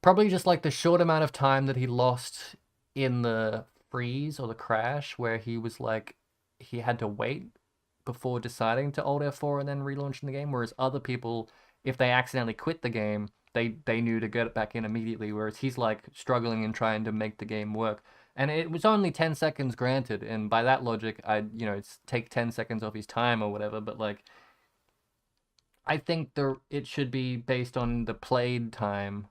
Probably just like the short amount of time that he lost in the freeze or the crash where he was like... He had to wait before deciding to Alt F4 and then relaunching the game. Whereas other people, if they accidentally quit the game... They knew to get it back in immediately, whereas he's like struggling and trying to make the game work. And it was only 10 seconds granted, and by that logic, it's take 10 seconds off his time or whatever, but like I think it should be based on the played time.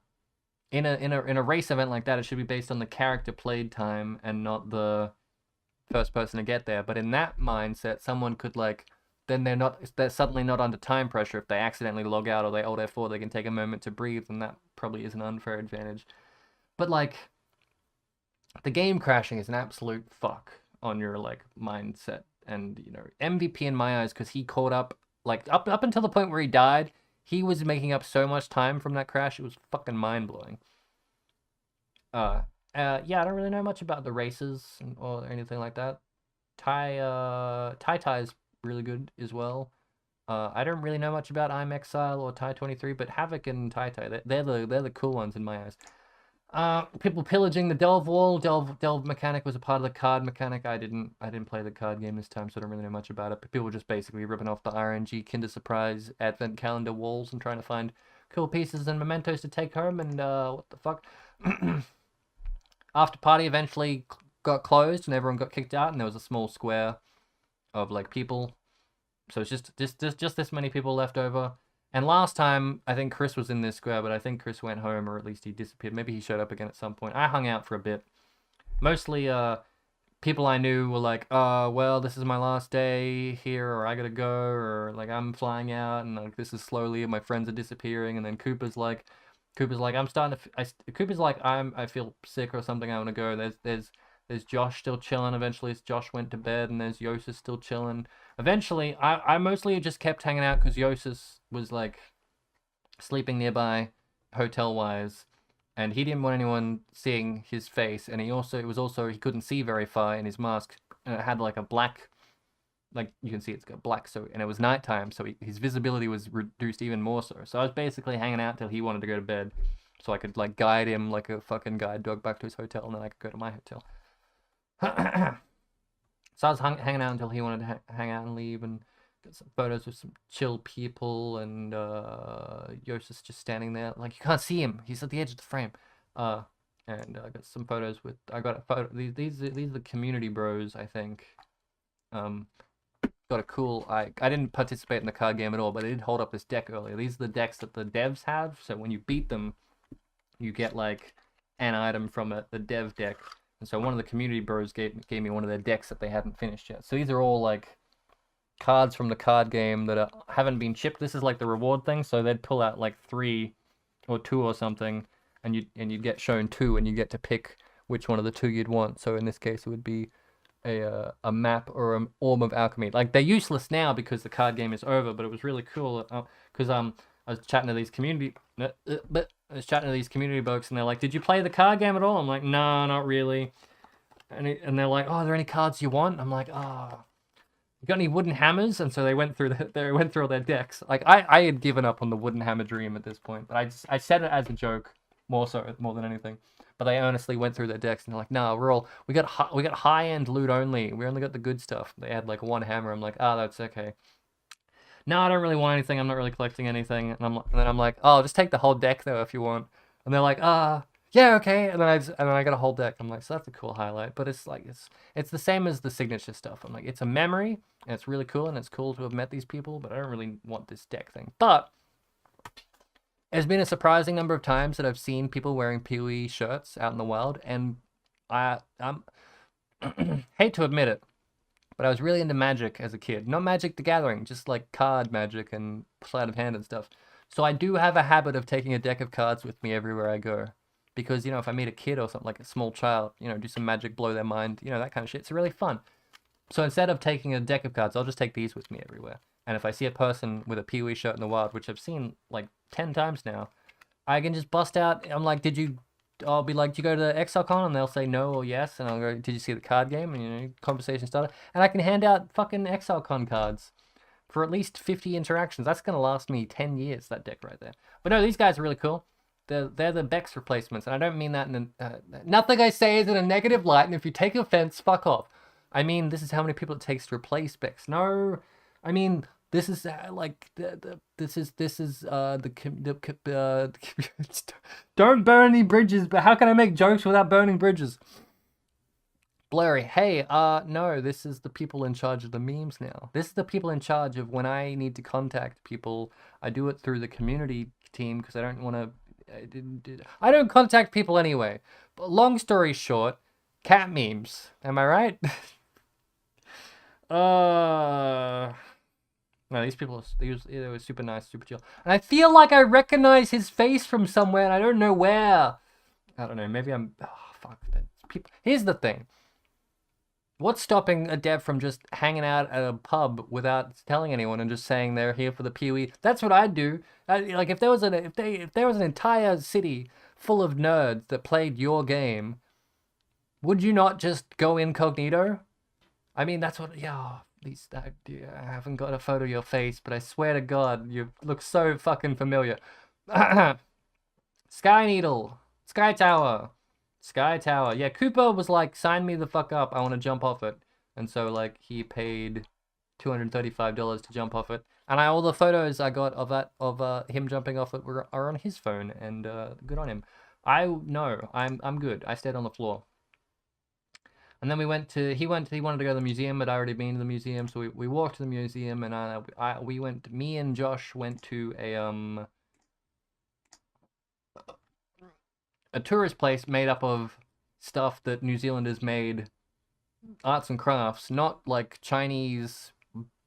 In a race event like that, it should be based on the character played time and not the first person to get there. But in that mindset, someone could like then they're suddenly not under time pressure. If they accidentally log out or they Alt F4, they can take a moment to breathe, and that probably is an unfair advantage. But like the game crashing is an absolute fuck on your like mindset. And MVP in my eyes, because he caught up like up until the point where he died, he was making up so much time from that crash, it was fucking mind-blowing. Yeah, I don't really know much about the races or anything like that. Tai is really good as well. I don't really know much about I'm Exile or Tai23, but Havoc and Tai, they're the cool ones in my eyes. People pillaging the Delve wall. Delve mechanic was a part of the card mechanic. I didn't play the card game this time, so I don't really know much about it. But people were just basically ripping off the RNG Kinder Surprise Advent Calendar walls and trying to find cool pieces and mementos to take home. And what the fuck? After party eventually got closed and everyone got kicked out, and there was a small square of like people. So it's just this many people left over. And last time, I think Chris was in this square, but I think Chris went home, or at least he disappeared. Maybe he showed up again at some point. I hung out for a bit. Mostly, people I knew were like, well, this is my last day here, or I gotta go, or like, I'm flying out, and like, this is slowly, my friends are disappearing, and then Cooper's like, I'm starting to, Cooper's like, I feel sick or something, I wanna go. There's Josh still chilling. Eventually, Josh went to bed, and there's Yosis still chilling. Eventually, I mostly just kept hanging out because Yosis was like sleeping nearby, hotel-wise, and he didn't want anyone seeing his face. And he couldn't see very far in his mask, and it had like a black, like you can see it's got black. So and it was nighttime, so his visibility was reduced even more so. So I was basically hanging out till he wanted to go to bed, so I could like guide him like a fucking guide dog back to his hotel, and then I could go to my hotel. So I was hanging out until he wanted to hang out and leave, and got some photos with some chill people, and Yosis just standing there, like you can't see him. He's at the edge of the frame. And I got some photos with. I got a photo. These are the community bros, I think. Got a cool. I didn't participate in the card game at all, but I did hold up this deck earlier. These are the decks that the devs have. So when you beat them, you get like an item from the dev deck. And so one of the community bros gave me one of their decks that they hadn't finished yet. So these are all like cards from the card game that haven't been chipped. This is like the reward thing. So they'd pull out like 3 or 2 or something, and you'd get shown 2, and you get to pick which one of the 2 you'd want. So in this case, it would be a map or an Orb of Alchemy. Like they're useless now because the card game is over. But it was really cool because I was chatting to these community. I was chatting to these community folks, and they're like, "Did you play the card game at all?" I'm like, "No, not really." And they're like, "Oh, are there any cards you want?" I'm like, "Oh, You got any wooden hammers? And so they went through they went through all their decks. Like I had given up on the wooden hammer dream at this point, but I said it as a joke more than anything. But they earnestly went through their decks and they're like, "No, we got high end loot only. We only got the good stuff." They had like one hammer. I'm like, "Oh, that's okay." No, I don't really want anything. I'm not really collecting anything. And then I'm like, "Oh, just take the whole deck though if you want." And they're like, yeah, okay." And then I got a whole deck. I'm like, "So that's a cool highlight." But it's like it's the same as the signature stuff. I'm like, it's a memory and it's really cool and it's cool to have met these people, but I don't really want this deck thing. But there's been a surprising number of times that I've seen people wearing PoE shirts out in the wild, and I'm hate to admit it, but I was really into Magic as a kid. Not Magic the Gathering, just like card Magic and sleight of hand and stuff. So I do have a habit of taking a deck of cards with me everywhere I go. Because, if I meet a kid or something, like a small child, do some magic, blow their mind, that kind of shit. It's really fun. So instead of taking a deck of cards, I'll just take these with me everywhere. And if I see a person with a PoE shirt in the wild, which I've seen like 10 times now, I can just bust out. I'm like, I'll be like, "Did you go to Exilecon?" And they'll say no or yes. And I'll go, "Did you see the card game?" And, conversation starter. And I can hand out fucking Exilecon cards for at least 50 interactions. That's going to last me 10 years, that deck right there. But no, these guys are really cool. They're the Bex replacements. And I don't mean that in nothing I say is in a negative light. And if you take offense, fuck off. I mean, this is how many people it takes to replace Bex. No, I mean, this is like this is don't burn any bridges. But how can I make jokes without burning bridges? Blurry. Hey, no, this is the people in charge of the memes now. This is the people in charge of when I need to contact people. I do it through the community team because I don't want to. I don't contact people anyway. But long story short, cat memes. Am I right? No, these people, they were super nice, super chill. And I feel like I recognize his face from somewhere, and I don't know where. I don't know, maybe I'm... Oh, fuck. People. Here's the thing. What's stopping a dev from just hanging out at a pub without telling anyone and just saying they're here for the PoE? That's what I'd do. Like, if there was an entire city full of nerds that played your game, would you not just go incognito? I mean, that's what... Yeah... I haven't got a photo of your face, but I swear to God, you look so fucking familiar. Sky Needle. Sky Tower. Sky Tower. Yeah, Cooper was like, "Sign me the fuck up. I want to jump off it." And so, like, he paid $235 to jump off it. And all the photos I got of him jumping off it are on his phone, and good on him. I'm good. I stayed on the floor. And then he wanted to go to the museum, but I already been to the museum, so we walked to the museum, and me and Josh went to a tourist place made up of stuff that New Zealanders made, arts and crafts, not like Chinese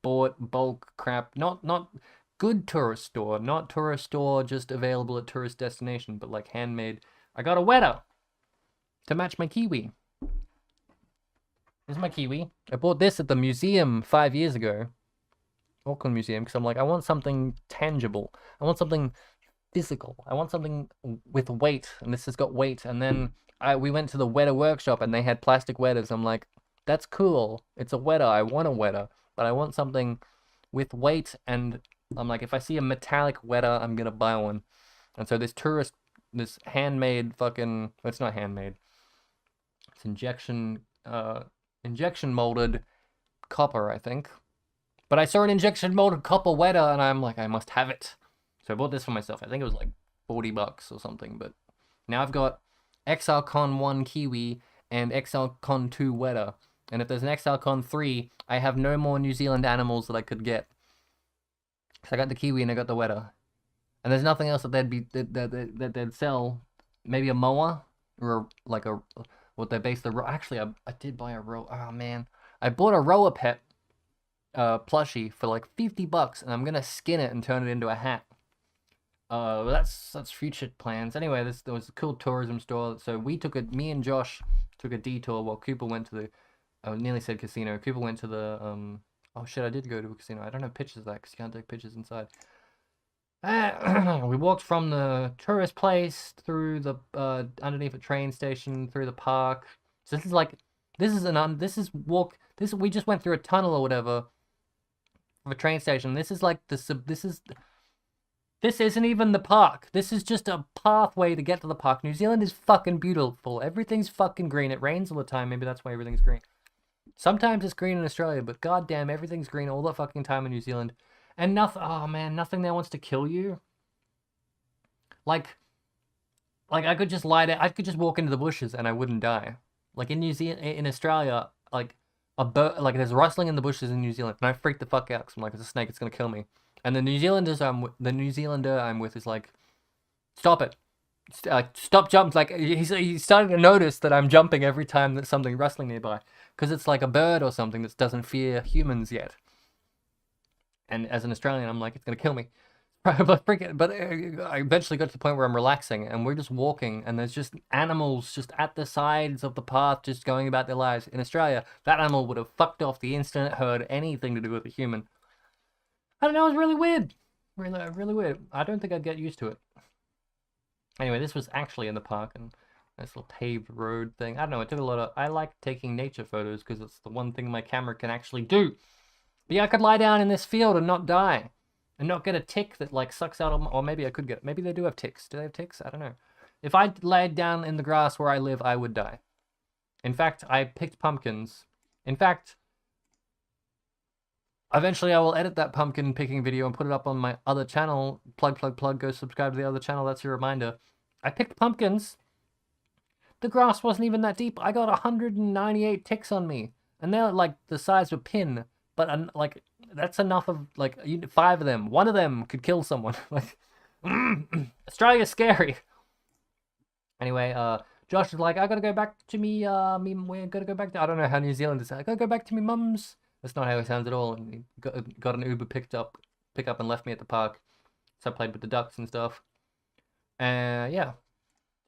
bought bulk crap, not good tourist store, not tourist store just available at tourist destination, but like handmade. I got a wetter to match my kiwi. This is my kiwi. I bought this at the museum 5 years ago. Auckland Museum, because I'm like, I want something tangible. I want something physical. I want something with weight, and this has got weight. And then we went to the wetter workshop, and they had plastic wetters. I'm like, that's cool. It's a wetter. I want a wetter, but I want something with weight. And I'm like, if I see a metallic wetter, I'm gonna buy one. And so this handmade fucking... It's not handmade. It's injection molded copper, I think. But I saw an injection molded copper wetter, and I'm like, I must have it. So I bought this for myself. I think it was like $40 or something. But now I've got Exilecon 1 Kiwi and Exilecon 2 wetter. And if there's an Exilecon 3, I have no more New Zealand animals that I could get. So I got the Kiwi and I got the wetter. And there's nothing else that they'd sell. Maybe a mower or like what they base the... Actually, I did buy a row. Oh man, I bought a rower pet plushie for like $50, and I'm gonna skin it and turn it into a hat. That's future plans. Anyway, there was a cool tourism store. So me and Josh took a detour while Cooper went to the... I nearly said casino. Cooper went to the oh shit, I did go to a casino. I don't have pictures of that because you can't take pictures inside. We walked from the tourist place through the underneath a train station, through the park. So we just went through a tunnel or whatever of a train station. This is like this isn't even the park. This is just a pathway to get to the park. New Zealand is fucking beautiful. Everything's fucking green. It rains all the time. Maybe that's why everything's green. Sometimes it's green in Australia, but goddamn, everything's green all the fucking time in New Zealand. And nothing, oh man, nothing there wants to kill you. Like I could just lie down, I could just walk into the bushes and I wouldn't die. Like in in Australia, like a bird, like there's rustling in the bushes in New Zealand, and I freak the fuck out because I'm like, it's a snake, it's gonna kill me. And the New Zealander I'm with is like, stop it, stop jumping. Like he's starting to notice that I'm jumping every time that something rustling nearby, because it's like a bird or something that doesn't fear humans yet. And as an Australian, I'm like, it's gonna kill me. But I eventually got to the point where I'm relaxing and we're just walking and there's just animals just at the sides of the path just going about their lives. In Australia, that animal would have fucked off the instant it heard anything to do with a human. I don't know, it was really weird. Really weird. I don't think I'd get used to it. Anyway, this was actually in the park and this little paved road thing. I don't know, it took a lot of... I like taking nature photos because it's the one thing my camera can actually do. But yeah, I could lie down in this field and not die. And not get a tick that like sucks out of my, or maybe I could get, maybe they do have ticks. Do they have ticks? I don't know. If I laid down in the grass where I live, I would die. In fact, I picked pumpkins. In fact, eventually I will edit that pumpkin picking video and put it up on my other channel. Plug, go subscribe to the other channel. That's your reminder. I picked pumpkins. The grass wasn't even that deep. I got 198 ticks on me. And they're like the size of a pin. But like, that's enough of, like, 5 of them. 1 of them could kill someone. Like, Australia's scary. Anyway, Josh is like, I gotta go back to we're gonna go back to, I don't know how New Zealand is. I gotta go back to me mum's. That's not how it sounds at all. And he got an Uber pick up and left me at the park. So I played with the ducks and stuff. Yeah.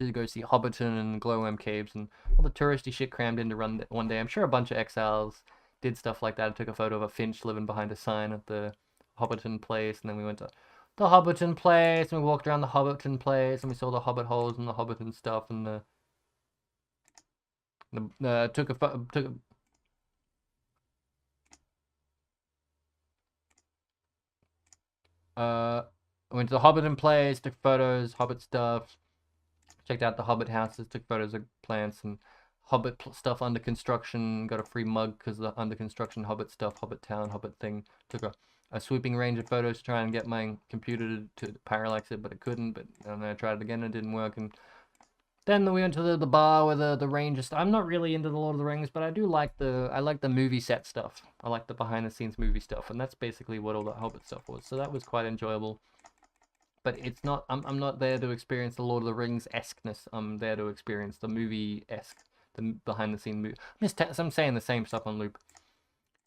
Did go see Hobbiton and Glowworm Caves and all the touristy shit crammed into one day. I'm sure a bunch of exiles did stuff like that. I took a photo of a finch living behind a sign at the Hobbiton place, and then we went to the Hobbiton place, and we walked around the Hobbiton place, and we saw the Hobbit holes and the Hobbiton stuff, and took a went to the Hobbiton place, took photos, Hobbit stuff, checked out the Hobbit houses, took photos of plants and Hobbit stuff under construction, got a free mug because the under construction Hobbit stuff, Hobbit town, Hobbit thing. Took a sweeping range of photos to try and get my computer to parallax it, but it couldn't. But and then I tried it again and it didn't work. And then we went to the bar where the Rangers. I'm not really into the Lord of the Rings, but I do like the movie set stuff. I like the behind the scenes movie stuff, and that's basically what all the Hobbit stuff was. So that was quite enjoyable. But it's not. I'm not there to experience the Lord of the Rings esqueness. I'm there to experience the movie esque. The behind the scene movie. I'm saying the same stuff on loop.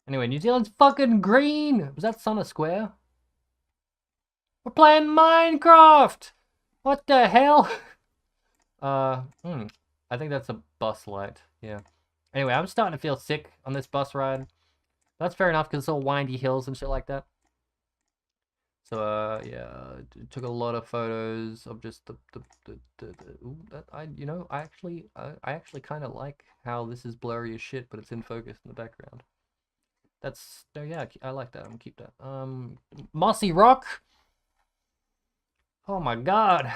Anyway, New Zealand's fucking green! Was that Sun a square? We're playing Minecraft! What the hell? I think that's a bus light. Yeah. Anyway, I'm starting to feel sick on this bus ride. That's fair enough because it's all windy hills and shit like that. So yeah, took a lot of photos of just I actually kind of like how this is blurry as shit, but it's in focus in the background. Yeah, I like that. I'm gonna keep that. Mossy Rock. Oh my god.